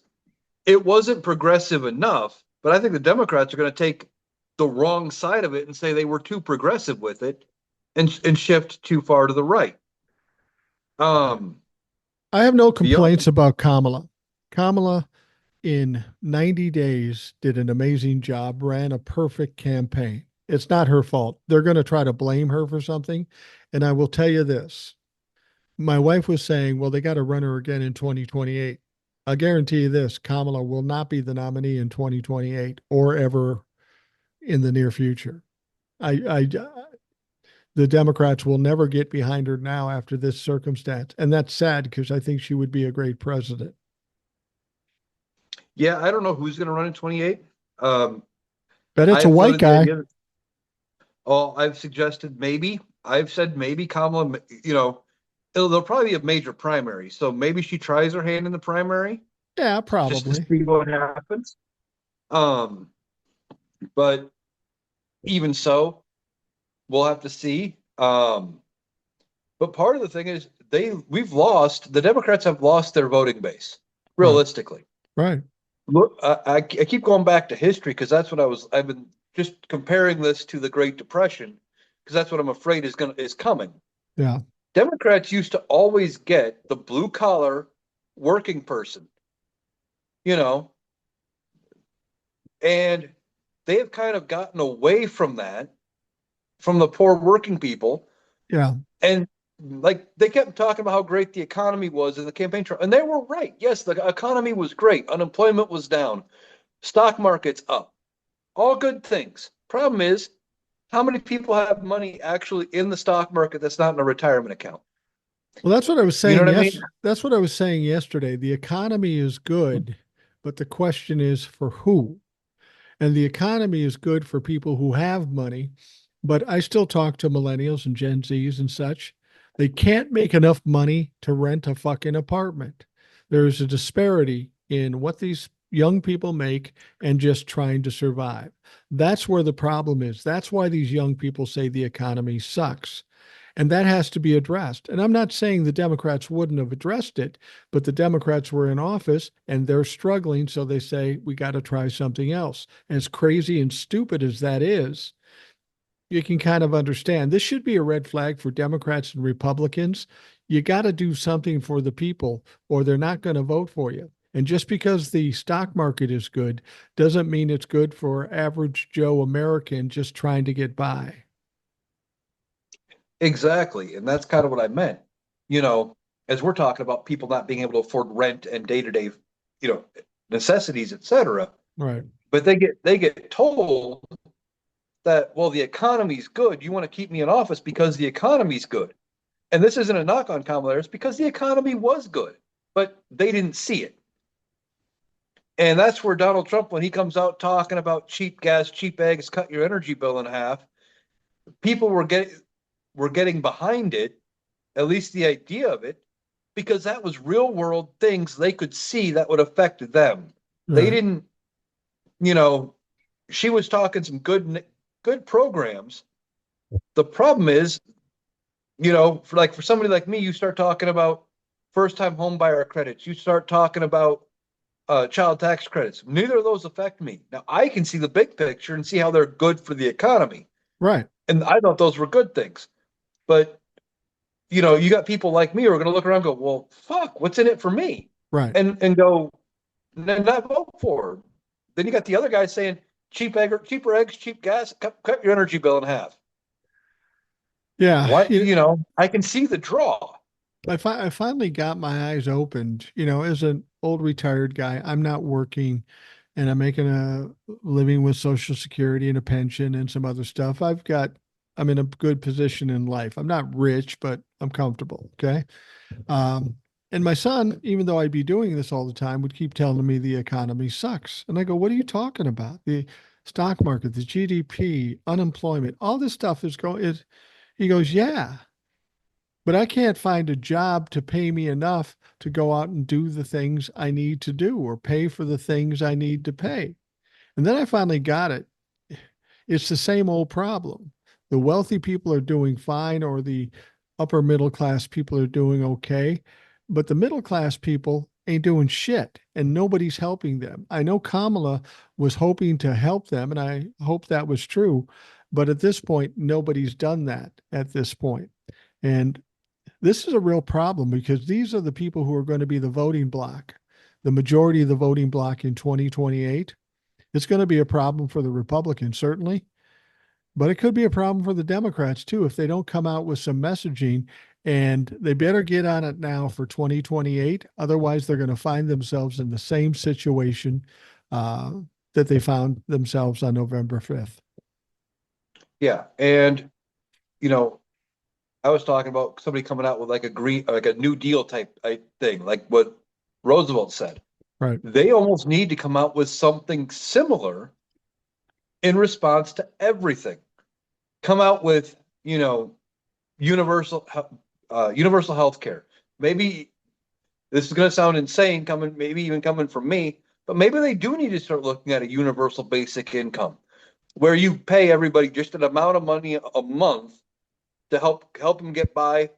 it wasn't progressive enough, but I think the Democrats are going to take the wrong side of it and say they were too progressive with it and shift too far to the right. I have no complaints about Kamala. Kamala, in 90 days, did an amazing job, ran a perfect campaign. It's not her fault. They're going to try to blame her for something. And I will tell you this. My wife was saying, well, they got to run her again in 2028. I'll guarantee you this, Kamala will not be the nominee in 2028 or ever in the near future. The Democrats will never get behind her now after this circumstance. And that's sad because I think she would be a great president. Yeah, I don't know who's going to run in 28. But it's a white guy. I've suggested maybe. I've said maybe Kamala, there'll probably be a major primary. So maybe she tries her hand in the primary. Yeah, probably. Just to see what happens. But even so, we'll have to see. But part of the thing is the Democrats have lost their voting base, realistically. Right. Look, I keep going back to history because that's what I've been just comparing this to the Great Depression because that's what I'm afraid is coming. Yeah. Democrats used to always get the blue collar working person, and they have kind of gotten away from that, from the poor working people. Yeah. And like they kept talking about how great the economy was in the campaign trail, and they were right. Yes, the economy was great. Unemployment was down. Stock market's up. All good things. Problem is, how many people have money actually in the stock market that's not in a retirement account? Well, that's what I was saying. You know what I mean? That's what I was saying yesterday. The economy is good, but the question is for who? And the economy is good for people who have money, but I still talk to millennials and Gen Zs and such. They can't make enough money to rent a fucking apartment. There's a disparity in what these young people make and just trying to survive. That's where the problem is. That's why these young people say the economy sucks. And that has to be addressed. And I'm not saying the Democrats wouldn't have addressed it, but the Democrats were in office and they're struggling. So they say, we got to try something else. As crazy and stupid as that is, you can kind of understand this should be a red flag for Democrats and Republicans. You got to do something for the people or they're not going to vote for you. And just because the stock market is good doesn't mean it's good for average Joe American just trying to get by. Exactly. And that's kind of what I meant. You know, as we're talking about people not being able to afford rent and day-to-day, necessities, etc. Right. But they get told that, well, the economy's good. You want to keep me in office because the economy's good. And this isn't a knock on Kamala Harris because the economy was good, but they didn't see it. And that's where Donald Trump, when he comes out talking about cheap gas, cheap eggs, cut your energy bill in half, people were getting behind it, at least the idea of it, because that was real world things they could see that would affect them. They Right. didn't, she was talking some good programs. The problem is, for somebody like me, you start talking about first time home buyer credits, you start talking about child tax credits. Neither of those affect me. Now I can see the big picture and see how they're good for the economy. Right. And I thought those were good things. But, you got people like me who are going to look around and go, well, fuck, what's in it for me? Right. And go, not vote for. Then you got the other guy saying cheaper eggs, cheap gas, cut your energy bill in half. Yeah. What, I can see the draw. I finally got my eyes opened, as an old retired guy, I'm not working and I'm making a living with Social Security and a pension and some other stuff. I'm in a good position in life. I'm not rich, but I'm comfortable. Okay. Um, and my son, even though I'd be doing this all the time, would keep telling me the economy sucks. And I go, what are you talking about? The stock market, the GDP, unemployment, all this stuff is going, he goes, yeah, but I can't find a job to pay me enough to go out and do the things I need to do or pay for the things I need to pay. And then I finally got it. It's the same old problem. The wealthy people are doing fine, or the upper middle class people are doing okay. But the middle class people ain't doing shit and nobody's helping them. I know Kamala was hoping to help them, and I hope that was true. But at this point, nobody's done that at this point. And this is a real problem because these are the people who are going to be the voting bloc, the majority of the voting bloc in 2028. It's going to be a problem for the Republicans, certainly, but it could be a problem for the Democrats too if they don't come out with some messaging, and they better get on it now for 2028. Otherwise, they're going to find themselves in the same situation that they found themselves on November 5th. Yeah. And, I was talking about somebody coming out with like a New Deal type thing, like what Roosevelt said. Right. They almost need to come out with something similar in response to everything. Come out with, universal health care. Maybe this is going to sound insane maybe even coming from me, but maybe they do need to start looking at a universal basic income where you pay everybody just an amount of money a month to help them get by,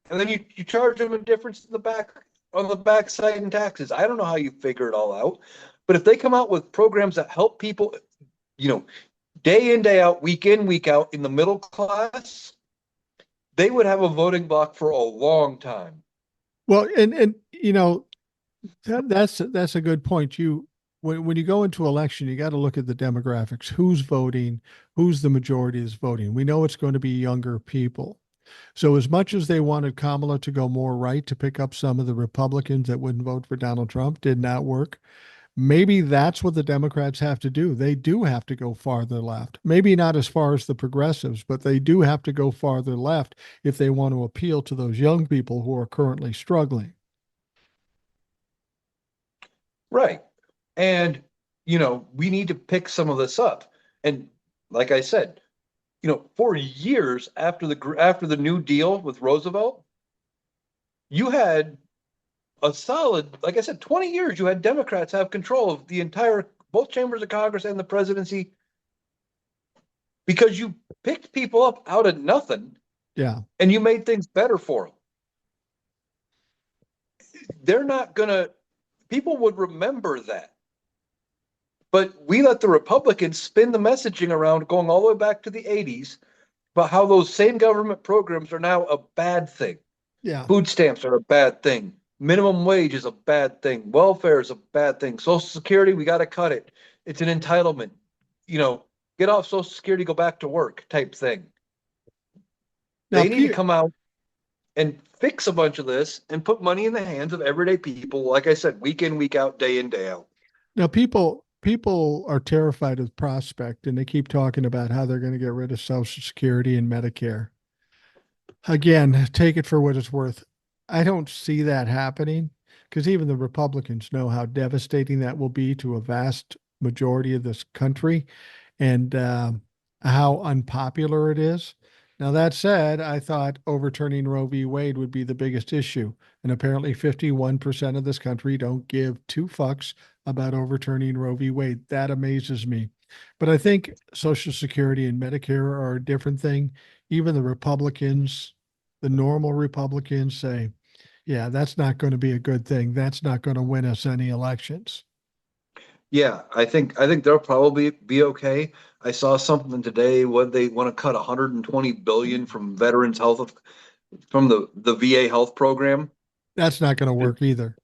and then you charge them a difference on the back side in taxes. I don't know how you figure it all out, but if they come out with programs that help people, day in, day out, week in, week out in the middle class, they would have a voting bloc for a long time. Well, and that's a good point. When you go into election, you got to look at the demographics. Who's voting? Who's the majority is voting? We know it's going to be younger people. So as much as they wanted Kamala to go more right to pick up some of the Republicans that wouldn't vote for Donald Trump, did not work. Maybe that's what the Democrats have to do. They do have to go farther left. Maybe not as far as the progressives, but they do have to go farther left if they want to appeal to those young people who are currently struggling. Right. And, we need to pick some of this up. And like I said, for years after the New Deal with Roosevelt, you had a solid, like I said, 20 years, you had Democrats have control of the entire, both chambers of Congress and the presidency, because you picked people up out of nothing. Yeah. And you made things better for them. They're not going to, people would remember that. But we let the Republicans spin the messaging around, going all the way back to the 80s, about how those same government programs are now a bad thing. Yeah. Food stamps are a bad thing. Minimum wage is a bad thing. Welfare is a bad thing. Social Security, we got to cut it. It's an entitlement. You know, get off Social Security, go back to work type thing. Now, They need to come out and fix a bunch of this and put money in the hands of everyday people. Like I said, week in, week out, day in, day out. Now, people are terrified of the prospect, and they keep talking about how they're going to get rid of Social Security and Medicare. Again, take it for what it's worth. I don't see that happening, because even the Republicans know how devastating that will be to a vast majority of this country, and how unpopular it is. Now, that said, I thought overturning Roe v. Wade would be the biggest issue. And apparently 51% of this country don't give two fucks about overturning Roe v. Wade. That amazes me. But I think Social Security and Medicare are a different thing. Even the Republicans, the normal Republicans, say, yeah, that's not going to be a good thing. That's not going to win us any elections. Yeah, I think they'll probably be okay. I saw something today what they want to cut 120 billion from veterans health, from the VA health program. That's not going to work either.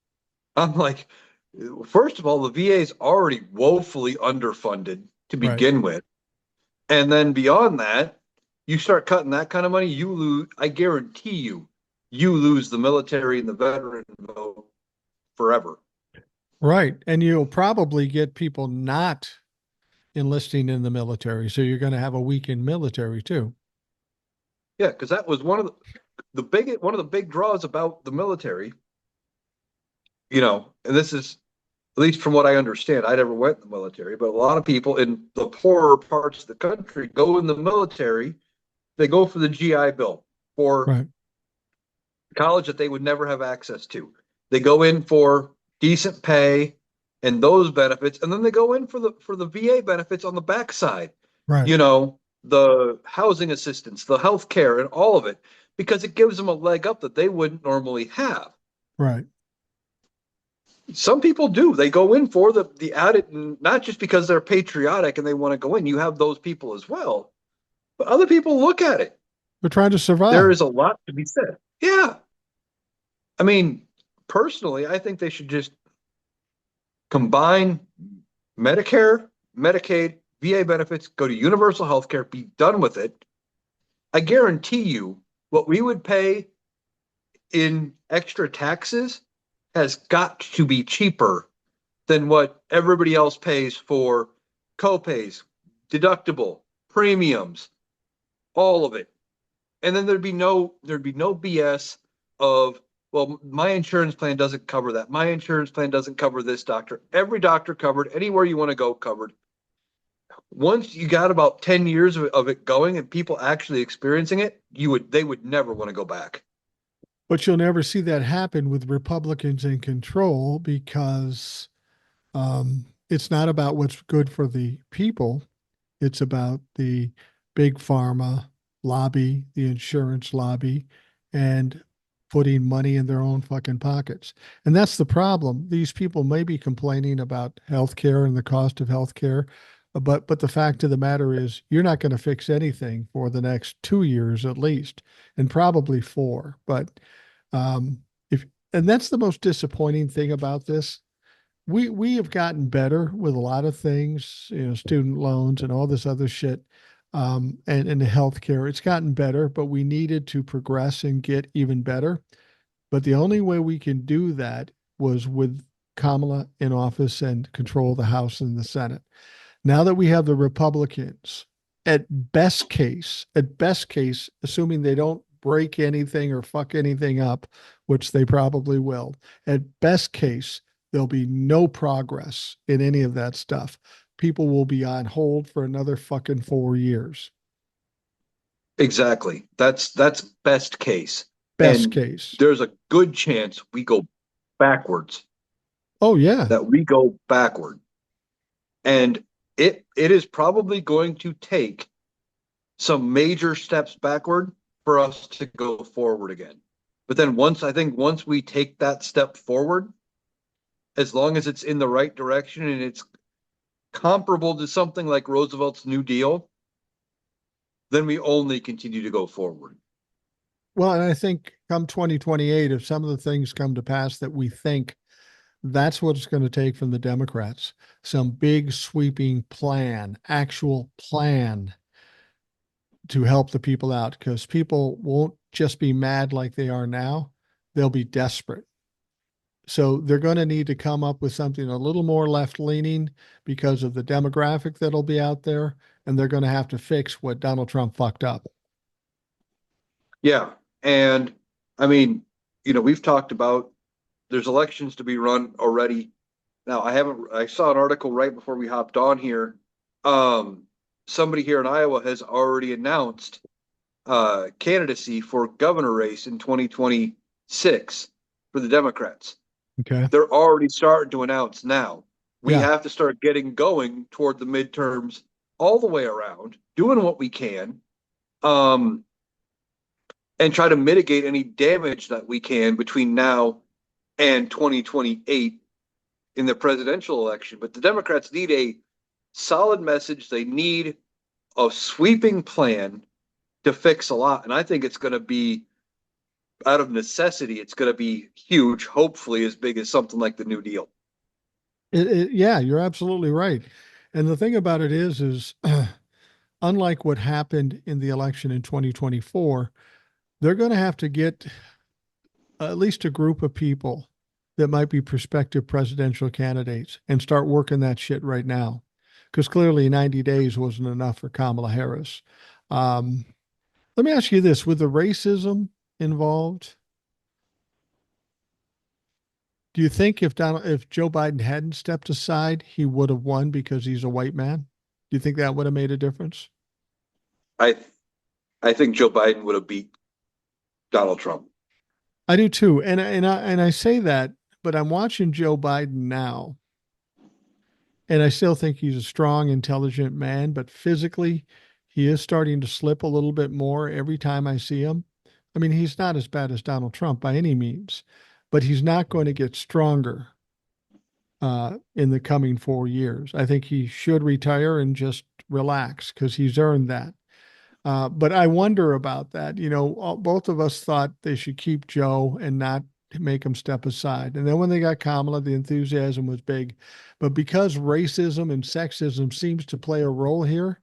I'm like, first of all, the VA is already woefully underfunded to begin with. And then beyond that, you start cutting that kind of money, you lose, I guarantee you lose the military and the veteran vote forever. Right. And you'll probably get people not enlisting in the military. So you're going to have a weakened military too. Yeah, because that was one of one of the big draws about the military. You know, and this is, at least from what I understand, I never went in the military, but a lot of people in the poorer parts of the country go in the military. They go for the GI Bill, for college that they would never have access to. They go in for decent pay and those benefits, and then they go in for the VA benefits on the backside. Right. You know, the housing assistance, the health care, and all of it, because it gives them a leg up that they wouldn't normally have. Right. Some people do. They go in for the added, not just because they're patriotic and they want to go in. You have those people as well. But other people look at it. They're trying to survive. There is a lot to be said. Yeah. I mean, personally, I think they should just combine Medicare, Medicaid, VA benefits, go to universal health care, be done with it. I guarantee you what we would pay in extra taxes has got to be cheaper than what everybody else pays for copays, deductible, premiums, all of it. And then there'd be no BS of, well, my insurance plan doesn't cover that. My insurance plan doesn't cover this doctor. Every doctor covered, anywhere you want to go covered. Once you got about 10 years of it going and people actually experiencing it, they would never want to go back. But you'll never see that happen with Republicans in control, because it's not about what's good for the people. It's about the big pharma lobby, the insurance lobby, and putting money in their own fucking pockets. And that's the problem. These people may be complaining about healthcare and the cost of healthcare, but the fact of the matter is, you're not going to fix anything for the next 2 years at least, and probably 4. But and that's the most disappointing thing about this. We have gotten better with a lot of things, student loans and all this other shit, and the healthcare. It's gotten better, but we needed to progress and get even better. But the only way we can do that was with Kamala in office and control the House and the Senate. Now that we have the Republicans, at best case, assuming they don't break anything or fuck anything up, which they probably will, at best case, there'll be no progress in any of that stuff. People will be on hold for another fucking 4 years. Exactly. That's best case. Best case. There's a good chance we go backwards. Oh, yeah. That we go backward. And it is probably going to take some major steps backward for us to go forward again. But then once we take that step forward, as long as it's in the right direction and it's comparable to something like Roosevelt's New Deal, then we only continue to go forward. Well, and I think come 2028, if some of the things come to pass that we think, that's what it's going to take from the Democrats. Some big sweeping plan, actual plan to help the people out, because people won't just be mad like they are now. They'll be desperate. So they're going to need to come up with something a little more left leaning because of the demographic that'll be out there. And they're going to have to fix what Donald Trump fucked up. Yeah. And I mean, we've talked about there's elections to be run already. Now, I saw an article right before we hopped on here. Somebody here in Iowa has already announced candidacy for governor race in 2026 for the Democrats. Okay. They're already starting to announce now. We Yeah. have to start getting going toward the midterms all the way around, doing what we can, and try to mitigate any damage that we can between now and 2028 in the presidential election. But the Democrats need a solid message. They need a sweeping plan to fix a lot. And I think it's going to be, out of necessity, it's going to be huge, hopefully as big as something like the New Deal. Yeah, you're absolutely right. And the thing about it is unlike what happened in the election in 2024, they're going to have to get at least a group of people that might be prospective presidential candidates and start working that shit right now. Because clearly 90 days wasn't enough for Kamala Harris. Let me ask you this, with the racism involved, do you think if Joe Biden hadn't stepped aside, he would have won because he's a white man? Do you think that would have made a difference? I think Joe Biden would have beat Donald Trump. I do too. And I say that, but I'm watching Joe Biden now, and I still think he's a strong, intelligent man, but physically he is starting to slip a little bit more every time I see him. I mean, he's not as bad as Donald Trump by any means, but he's not going to get stronger in the coming 4 years. I think he should retire and just relax because he's earned that. But I wonder about that. Both of us thought they should keep Joe and not make him step aside. And then when they got Kamala, the enthusiasm was big. But because racism and sexism seems to play a role here,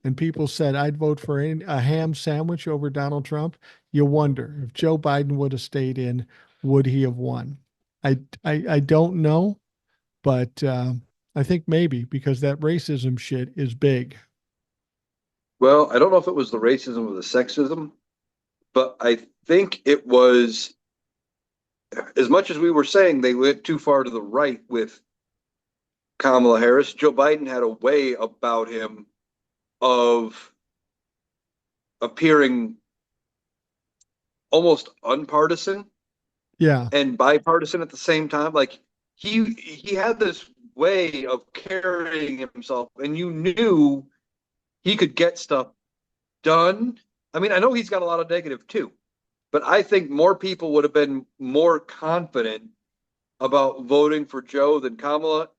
and people said, I'd vote for a ham sandwich over Donald Trump, you wonder if Joe Biden would have stayed in, would he have won? I don't know, but I think maybe because that racism shit is big. Well, I don't know if it was the racism or the sexism, but I think it was, as much as we were saying they went too far to the right with Kamala Harris, Joe Biden had a way about him of appearing almost unpartisan, Yeah, and bipartisan at the same time. Like he had this way of carrying himself, and you knew he could get stuff done. I mean, I know he's got a lot of negative too, but I think more people would have been more confident about voting for Joe than Kamala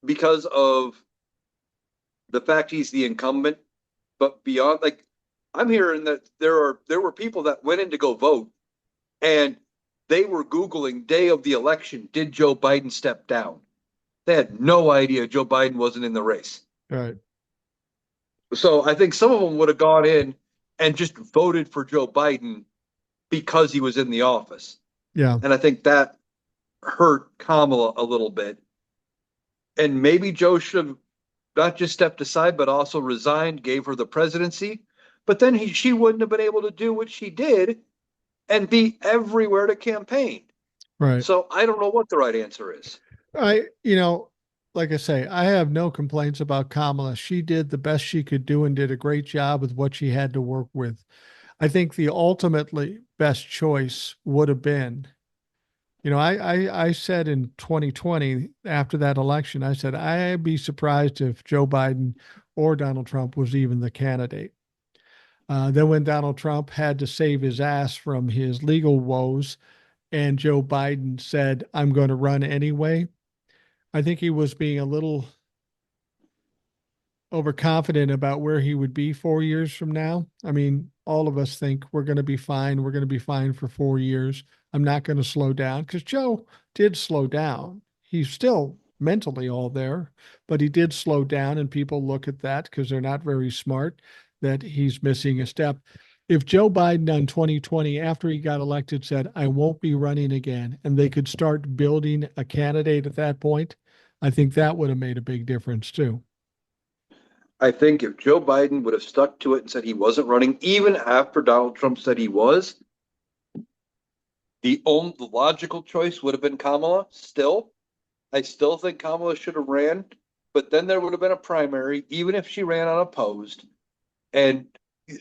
because of the fact he's the incumbent. But beyond, like, I'm hearing that there were people that went in to go vote, and they were Googling day of the election, did Joe Biden step down? They had no idea Joe Biden wasn't in the race. right. So I think some of them would have gone in and just voted for Joe Biden because he was in the office. Yeah. And I think that hurt Kamala a little bit. And maybe Joe should have not just stepped aside, but also resigned, gave her the presidency. But then she wouldn't have been able to do what she did and be everywhere to campaign. Right. So I don't know what the right answer is. Like I say, I have no complaints about Kamala. She did the best she could do and did a great job with what she had to work with. I think the ultimately best choice would have been I said in 2020, after that election, I said, I'd be surprised if Joe Biden or Donald Trump was even the candidate. Then when Donald Trump had to save his ass from his legal woes and Joe Biden said, I'm going to run anyway, I think he was being a little overconfident about where he would be 4 years from now. I mean, all of us think we're going to be fine. We're going to be fine for 4 years. I'm not going to slow down because Joe did slow down. He's still mentally all there, but he did slow down, and people look at that because they're not very smart that he's missing a step. If Joe Biden on 2020, after he got elected, said, I won't be running again, and they could start building a candidate at that point, I think that would have made a big difference too. I think if Joe Biden would have stuck to it and said he wasn't running, even after Donald Trump said he was, the logical choice would have been Kamala. Still, I still think Kamala should have ran, but then there would have been a primary, even if she ran unopposed. And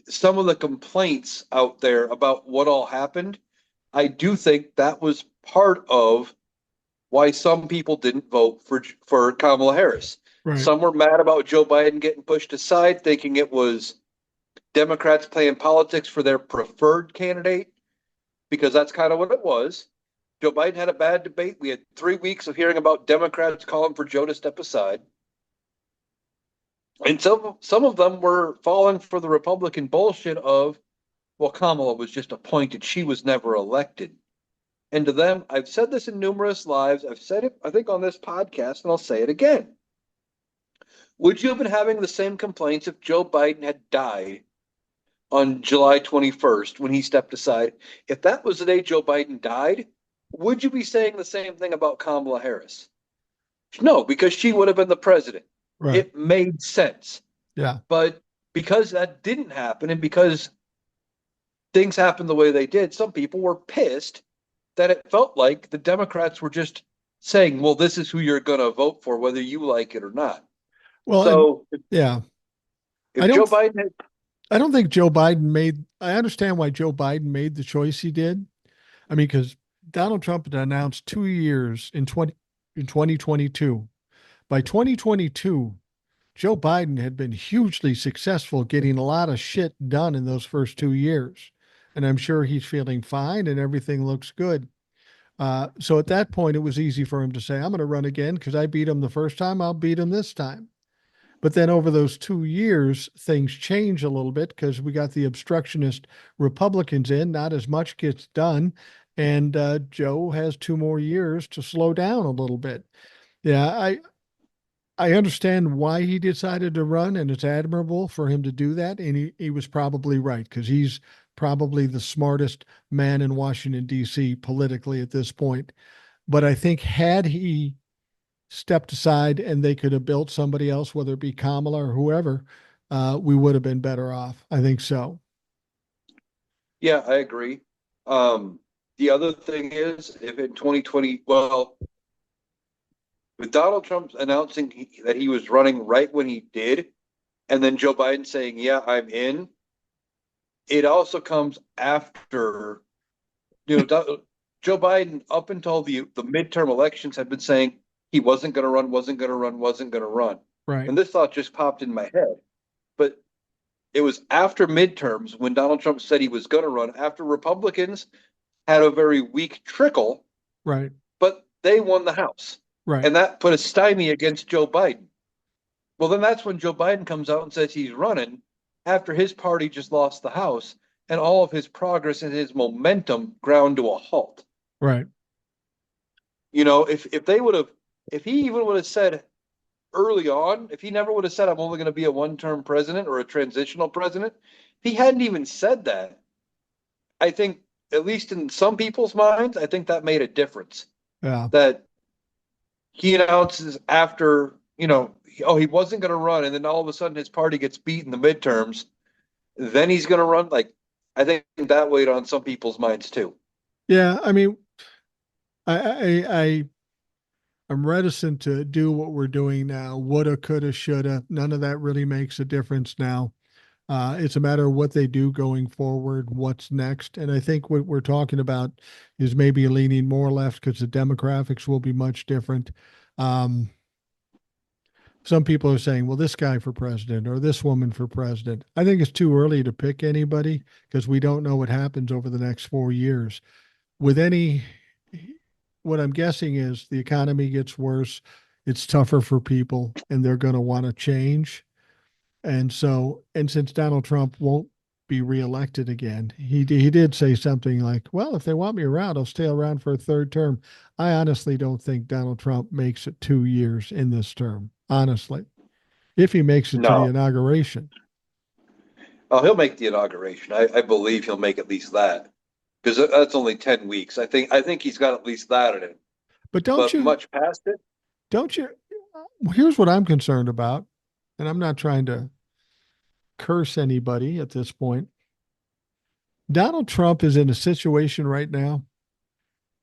some of the complaints out there about what all happened, I do think that was part of why some people didn't vote for Kamala Harris. Right. Some were mad about Joe Biden getting pushed aside, thinking it was Democrats playing politics for their preferred candidate, because that's kind of what it was. Joe Biden had a bad debate. We had 3 weeks of hearing about Democrats calling for Joe to step aside. And some of them were falling for the Republican bullshit of, well, Kamala was just appointed. She was never elected. And to them, I've said this in numerous lives. I've said it, I think, on this podcast, and I'll say it again. Would you have been having the same complaints if Joe Biden had died on July 21st when he stepped aside? If that was the day Joe Biden died, would you be saying the same thing about Kamala Harris? No, because she would have been the president. Right. It made sense. Yeah. But because that didn't happen and because things happened the way they did, some people were pissed that it felt like the Democrats were just saying, well, this is who you're going to vote for, whether you like it or not. Well, So yeah, if Joe Biden had, I don't think Joe Biden made, I understand why Joe Biden made the choice he did. I mean, because Donald Trump had announced 2 years in 2022. By 2022, Joe Biden had been hugely successful getting a lot of shit done in those first 2 years. And I'm sure he's feeling fine and everything looks good. So at that point, it was easy for him to say, I'm going to run again because I beat him the first time, I'll beat him this time. But then over those 2 years, things change a little bit because we got the obstructionist Republicans in, not as much gets done. And Joe has 2 more years to slow down a little bit. Yeah, I understand why he decided to run, and it's admirable for him to do that. And he was probably right because he's probably the smartest man in Washington, D.C. politically at this point. But I think had he stepped aside and they could have built somebody else, whether it be Kamala or whoever, we would have been better off. I think so. yeah, I agree. The other thing is, if in 2020, well, with Donald Trump announcing that he was running right when he did, and then Joe Biden saying, yeah, I'm in, it also comes after, Joe Biden, up until the midterm elections, had been saying he wasn't going to run, wasn't going to run, wasn't going to run. Right. And this thought just popped in my head. But it was after midterms when Donald Trump said he was going to run, after Republicans had a very weak trickle, Right. but they won the House. Right. And that put a stymie against Joe Biden. Well, then that's when Joe Biden comes out and says he's running after his party just lost the House and all of his progress and his momentum ground to a halt. Right. If they would have, if he even would have said early on, if he never would have said, I'm only going to be a one-term president or a transitional president, if he hadn't even said that, I think, at least in some people's minds, I think that made a difference. Yeah. That he announces after, he wasn't going to run, and then all of a sudden his party gets beat in the midterms, then he's going to run. Like, I think that weighed on some people's minds too. Yeah. I mean, I'm reticent to do what we're doing now. Woulda, coulda, shoulda. None of that really makes a difference now. It's a matter of what they do going forward, what's next. And I think what we're talking about is maybe leaning more left because the demographics will be much different. Um, some people are saying, well, this guy for president or this woman for president. I think it's too early to pick anybody because we don't know what happens over the next 4 years. With any, what I'm guessing is the economy gets worse, it's tougher for people, and they're going to want to change. And so, and since Donald Trump won't be reelected again, he did say something like, "Well, if they want me around, I'll stay around for a third term." I honestly don't think Donald Trump makes it 2 years in this term. Honestly, if he makes it to the No. inauguration. Oh, he'll make the inauguration. I believe he'll make at least that because that's only 10 weeks. I think he's got at least that in it. But But much past it, don't you? Here's what I'm concerned about, and I'm not trying to curse anybody at this point. Donald Trump is in a situation right now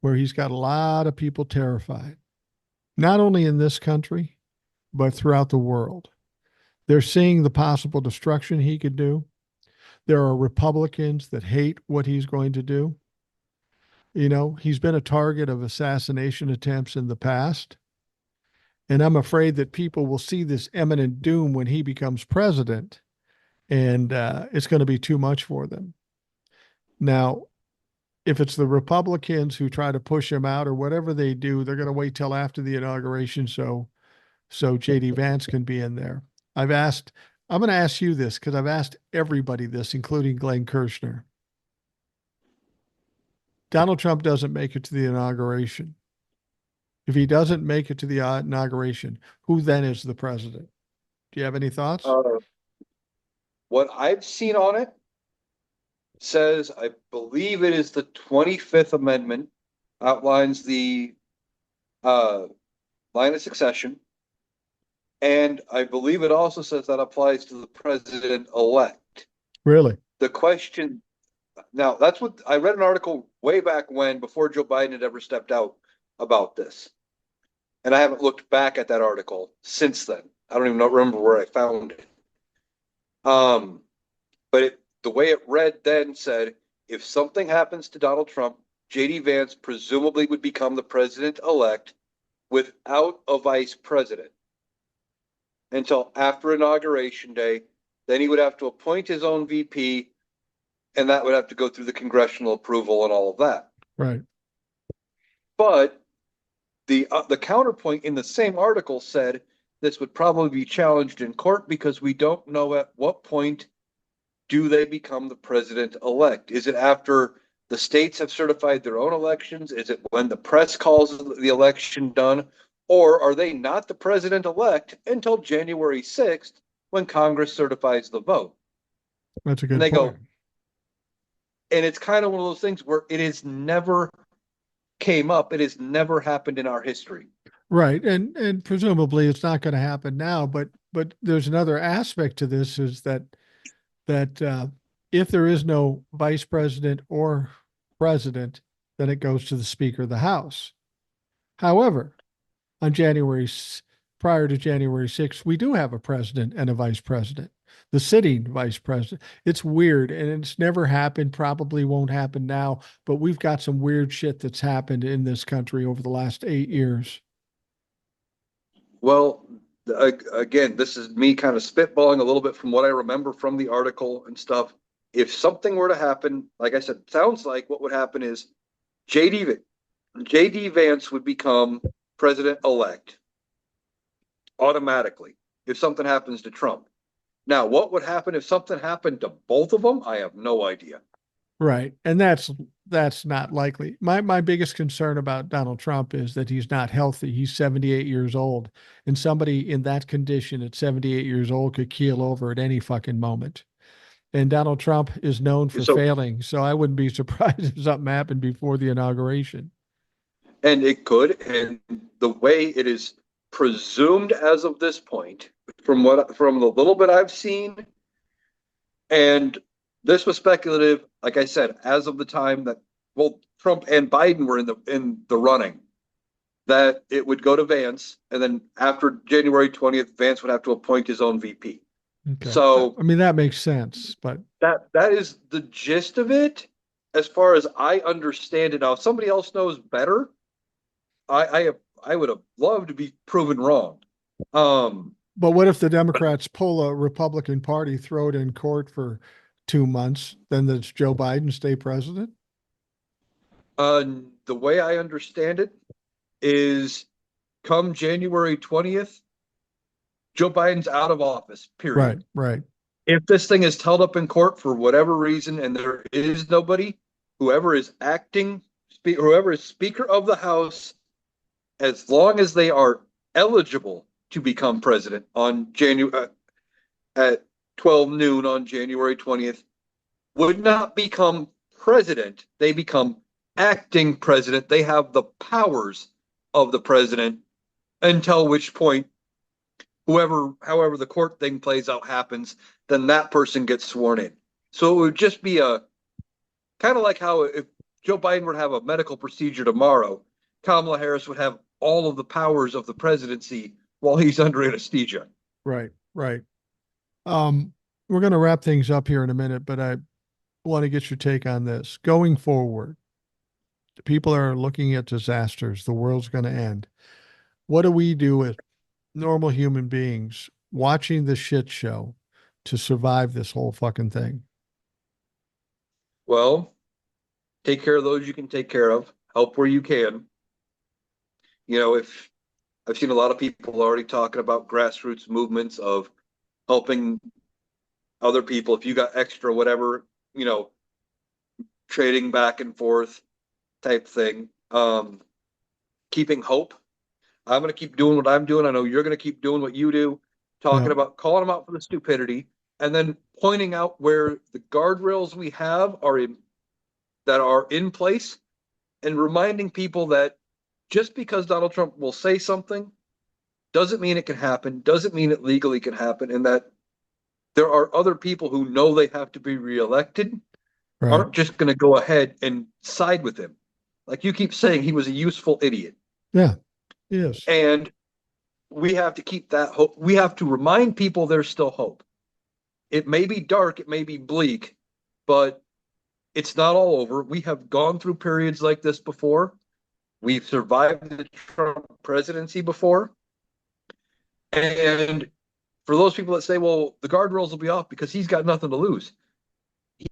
where he's got a lot of people terrified, not only in this country, but throughout the world. They're seeing the possible destruction he could do. There are Republicans that hate what he's going to do. You know, he's been a target of assassination attempts in the past. And I'm afraid that people will see this imminent doom when he becomes president, and it's going to be too much for them. Now, if it's the Republicans who try to push him out or whatever they do, they're going to wait till after the inauguration so JD Vance can be in there. I'm going to ask you this because I've asked everybody this, including Glenn Kirshner. Donald Trump doesn't make it to the inauguration. If he doesn't make it to the inauguration, who then is the president? Do you have any thoughts? what I've seen on it says, I believe it is the 25th Amendment, outlines the line of succession. And I believe it also says that applies to the president-elect. Really? The question now, that's what I read an article way back when, before Joe Biden had ever stepped out, about this. And I haven't looked back at that article since then. I don't even remember where I found it. But the way it read then said, if something happens to Donald Trump, JD Vance presumably would become the president-elect without a vice president until after Inauguration Day. Then he would have to appoint his own VP, and that would have to go through the congressional approval and all of that. Right. But the counterpoint in the same article said this would probably be challenged in court because we don't know at what point do they become the president-elect. Is it after the states have certified their own elections? Is it when the press calls the election done? Or are they not the president-elect until January 6th when Congress certifies the vote? That's a good and they point. Go, and it's kind of one of those things where it has never came up. It has never happened in our history. Right. And presumably it's not going to happen now, but there's another aspect to this is that if there is no vice president or president, then it goes to the Speaker of the House. However, on prior to January 6th, we do have a president and a vice president, the sitting vice president. It's weird, and it's never happened, probably won't happen now, but we've got some weird shit that's happened in this country over the last 8 years. Well, again, this is me kind of spitballing a little bit from what I remember from the article and stuff. If something were to happen, like I said, sounds like what would happen is JD Vance would become president-elect automatically if something happens to Trump. Now, what would happen if something happened to both of them? I have no idea. Right. And that's not likely. My biggest concern about Donald Trump is that he's not healthy. He's 78 years old, and somebody in that condition at 78 years old could keel over at any fucking moment. And Donald Trump is known for failing, so I wouldn't be surprised if something happened before the inauguration. And it could, and the way it is presumed as of this point, from the little bit I've seen, and this was speculative, like I said, as of the time that Trump and Biden were in the running, that it would go to Vance, and then after January 20th, Vance would have to appoint his own VP. Okay. So I mean, that makes sense, but that is the gist of it, as far as I understand it. Now, if somebody else knows better, I would have loved to be proven wrong. Um, but what if the Democrats pull a Republican Party, throw it in court for 2 months, then does Joe Biden stay president? uh, the way I understand it is, come January 20th, Joe Biden's out of office, Right, period. right. If this thing is held up in court for whatever reason and there is nobody, whoever is acting, whoever is Speaker of the House, as long as they are eligible to become president on January at 12 noon on January 20th, would not become president. They become acting president. They have the powers of the president, until which point, however the court thing plays out happens, then that person gets sworn in. So it would just be a kind of like how if Joe Biden were to have a medical procedure tomorrow, Kamala Harris would have all of the powers of the presidency while he's under anesthesia. Right, right. We're going to wrap things up here in a minute, but I want to get your take on this. Going forward, people are looking at disasters. The world's going to end. What do we do as normal human beings watching the shit show to survive this whole fucking thing? Well, take care of those you can take care of, help where you can. If I've seen a lot of people already talking about grassroots movements of helping other people. If you got extra, whatever, trading back and forth type thing. Keeping hope. I'm going to keep doing what I'm doing. I know you're going to keep doing what you do, talking Yeah. about calling them out for the stupidity, and then pointing out where the guardrails we have that are in place, and reminding people that just because Donald Trump will say something doesn't mean it can happen, doesn't mean it legally can happen, and that there are other people who know they have to be reelected, Right. aren't just going to go ahead and side with him. Like you keep saying, he was a useful idiot. Yeah. Yes. And we have to keep that hope. We have to remind people there's still hope. It may be dark, it may be bleak, but it's not all over. We have gone through periods like this before. We've survived the Trump presidency before. And for those people that say, well, the guardrails will be off because he's got nothing to lose.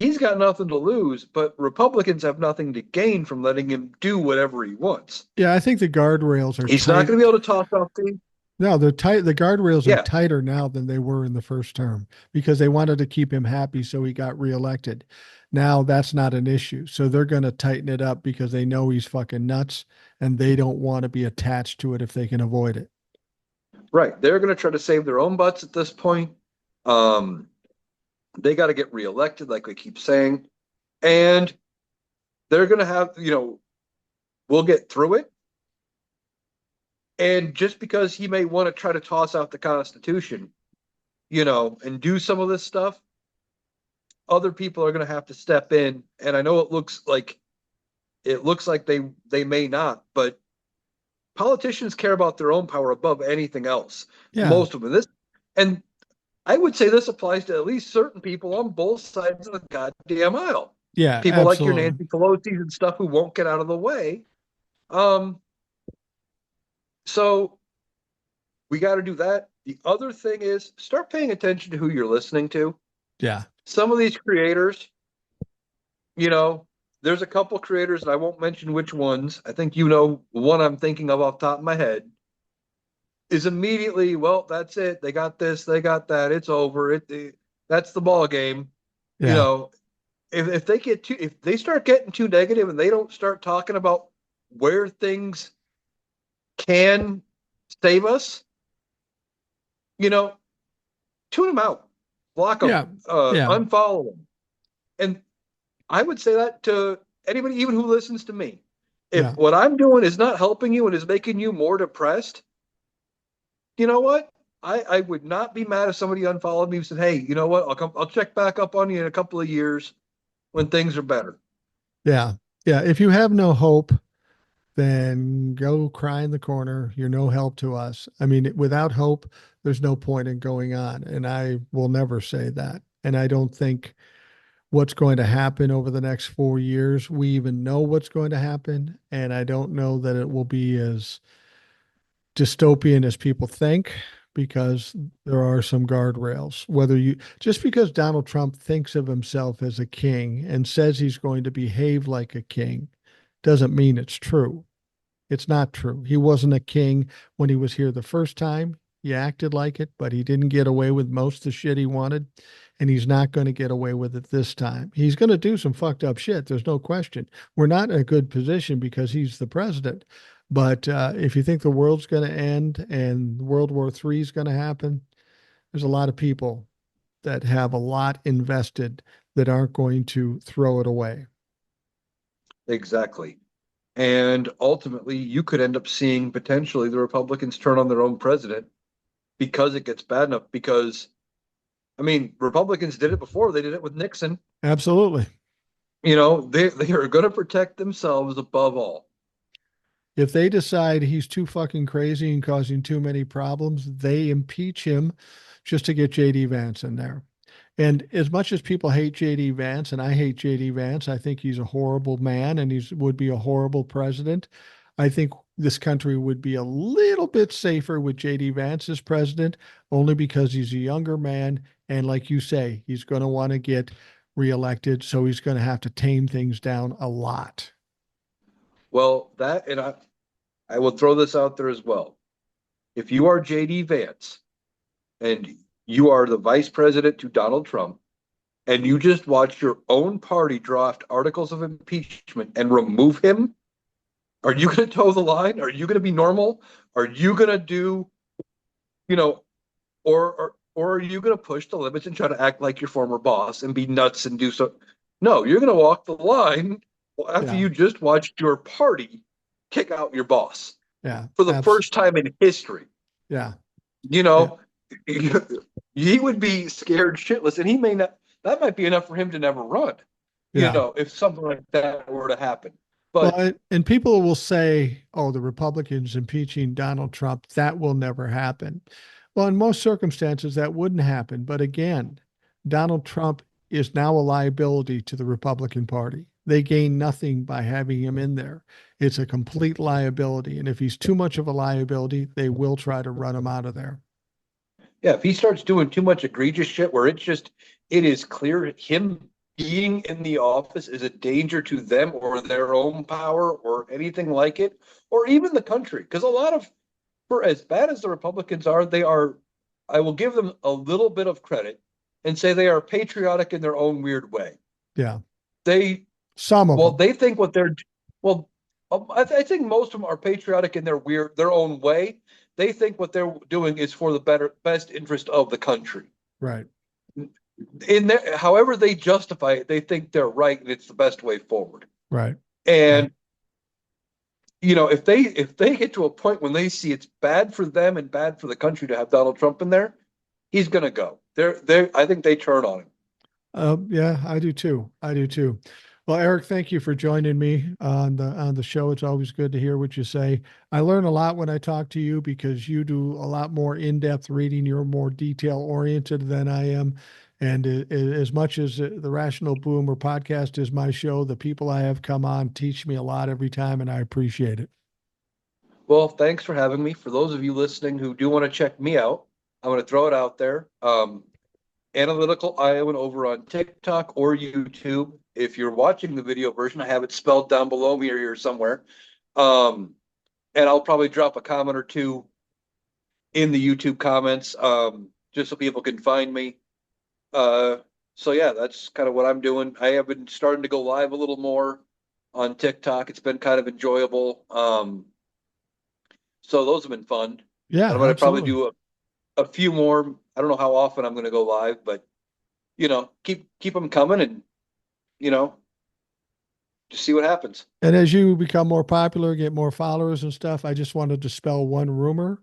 He's got nothing to lose, but Republicans have nothing to gain from letting him do whatever he wants. Yeah, I think the guardrails are He's tight. not going to be able to toss off the. No, they're tight. The guardrails are Yeah. tighter now than they were in the first term because they wanted to keep him happy so he got reelected. Now that's not an issue. So they're going to tighten it up because they know he's fucking nuts and they don't want to be attached to it if they can avoid it. Right. They're going to try to save their own butts at this point. They got to get reelected, like we keep saying. And they're going to have, we'll get through it. And just because he may want to try to toss out the Constitution, and do some of this stuff, other people are going to have to step in. And I know it looks like they may not, but politicians care about their own power above anything else. Yeah. Most of them. And I would say this applies to at least certain people on both sides of the goddamn aisle. Yeah. People like your absolutely. Nancy Pelosi and stuff who won't get out of the way. So we got to do that. The other thing is start paying attention to who you're listening to. Yeah. Some of these creators, there's a couple creators, and I won't mention which ones. I think one I'm thinking of off the top of my head is immediately, well, that's it. They got this, they got that. It's over. That's the ball game. Yeah. If they start getting too negative and they don't start talking about where things can save us, tune them out, block them, Yeah. unfollow them. And I would say that to anybody, even who listens to me. If what I'm doing is not helping you and is making you more depressed, you know what? I would not be mad if somebody unfollowed me and said, hey, you know what? I'll check back up on you in a couple of years when things are better. Yeah. Yeah. If you have no hope, then go cry in the corner. You're no help to us. I mean, without hope, there's no point in going on. And I will never say that. And I don't think what's going to happen over the next 4 years, we even know what's going to happen. And I don't know that it will be as dystopian as people think because there are some guardrails. Whether you just because Donald Trump thinks of himself as a king and says he's going to behave like a king doesn't mean it's true. It's not true. He wasn't a king when he was here the first time. He acted like it, but he didn't get away with most of the shit he wanted. And he's not going to get away with it this time. He's going to do some fucked up shit. There's no question. We're not in a good position because he's the president. But if you think the world's going to end and World War III is going to happen, there's a lot of people that have a lot invested that aren't going to throw it away. Exactly. And ultimately, you could end up seeing potentially the Republicans turn on their own president because it gets bad enough. Because, I mean, Republicans did it before. They did it with Nixon. Absolutely. They are going to protect themselves above all. If they decide he's too fucking crazy and causing too many problems, they impeach him just to get JD Vance in there. And as much as people hate JD Vance, and I hate JD Vance, I think he's a horrible man and he would be a horrible president. I think this country would be a little bit safer with JD Vance as president, only because he's a younger man. And like you say, he's going to want to get reelected. So he's going to have to tame things down a lot. Well, and I will throw this out there as well. If you are JD Vance and you are the vice president to Donald Trump, and you just watch your own party draft articles of impeachment and remove him, are you going to toe the line? Are you going to be normal? Are you going to do, or are you going to push the limits and try to act like your former boss and be nuts and do so? No, you're going to walk the line after you just watched your party kick out your boss. Yeah. For the first time in history. Yeah. He would be scared shitless, and he may not. That might be enough for him to never run. If something like that were to happen. But and people will say, "Oh, the Republicans impeaching Donald Trump, that will never happen." Well, in most circumstances, that wouldn't happen. But again, Donald Trump is now a liability to the Republican Party. They gain nothing by having him in there. It's a complete liability. And if he's too much of a liability, they will try to run him out of there. Yeah, if he starts doing too much egregious shit where it is clear him being in the office is a danger to them or their own power or anything like it, or even the country. Because for as bad as the Republicans are, I will give them a little bit of credit and say they are patriotic in their own weird way. Yeah. They think what they're, I think most of them are patriotic in their own way. They think what they're doing is for the best interest of the country. Right. However they justify it, they think they're right and it's the best way forward. Right. And if they get to a point when they see it's bad for them and bad for the country to have Donald Trump in there, he's going to go. I think they turn on him. Yeah, I do too. Well, Eric, thank you for joining me on the show. It's always good to hear what you say. I learn a lot when I talk to you because you do a lot more in-depth reading. You're more detail-oriented than I am. And as much as the Rational Boomer podcast is my show, the people I have come on teach me a lot every time, and I appreciate it. Well, thanks for having me. For those of you listening who do want to check me out, I'm going to throw it out there. Analytical Iowan over on TikTok or YouTube. If you're watching the video version, I have it spelled down below me or here somewhere. And I'll probably drop a comment or two in the YouTube comments, just so people can find me. So yeah, that's kind of what I'm doing. I have been starting to go live a little more on TikTok. It's been kind of enjoyable. So those have been fun. Yeah, I'm going to probably do a few more. I don't know how often I'm going to go live, but keep them coming and just see what happens. And as you become more popular, get more followers and stuff, I just wanted to dispel one rumor.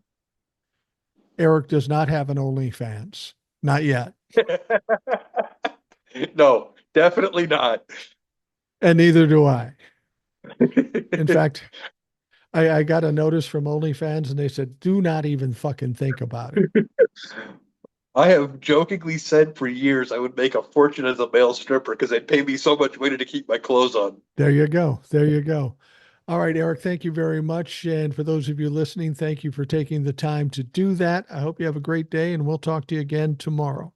Eric does not have an OnlyFans. Not yet. No, definitely not. And neither do I. In fact, I got a notice from OnlyFans and they said, do not even fucking think about it. I have jokingly said for years I would make a fortune as a male stripper because they'd pay me so much money to keep my clothes on. There you go. There you go. All right, Eric, thank you very much. And for those of you listening, thank you for taking the time to do that. I hope you have a great day and we'll talk to you again tomorrow.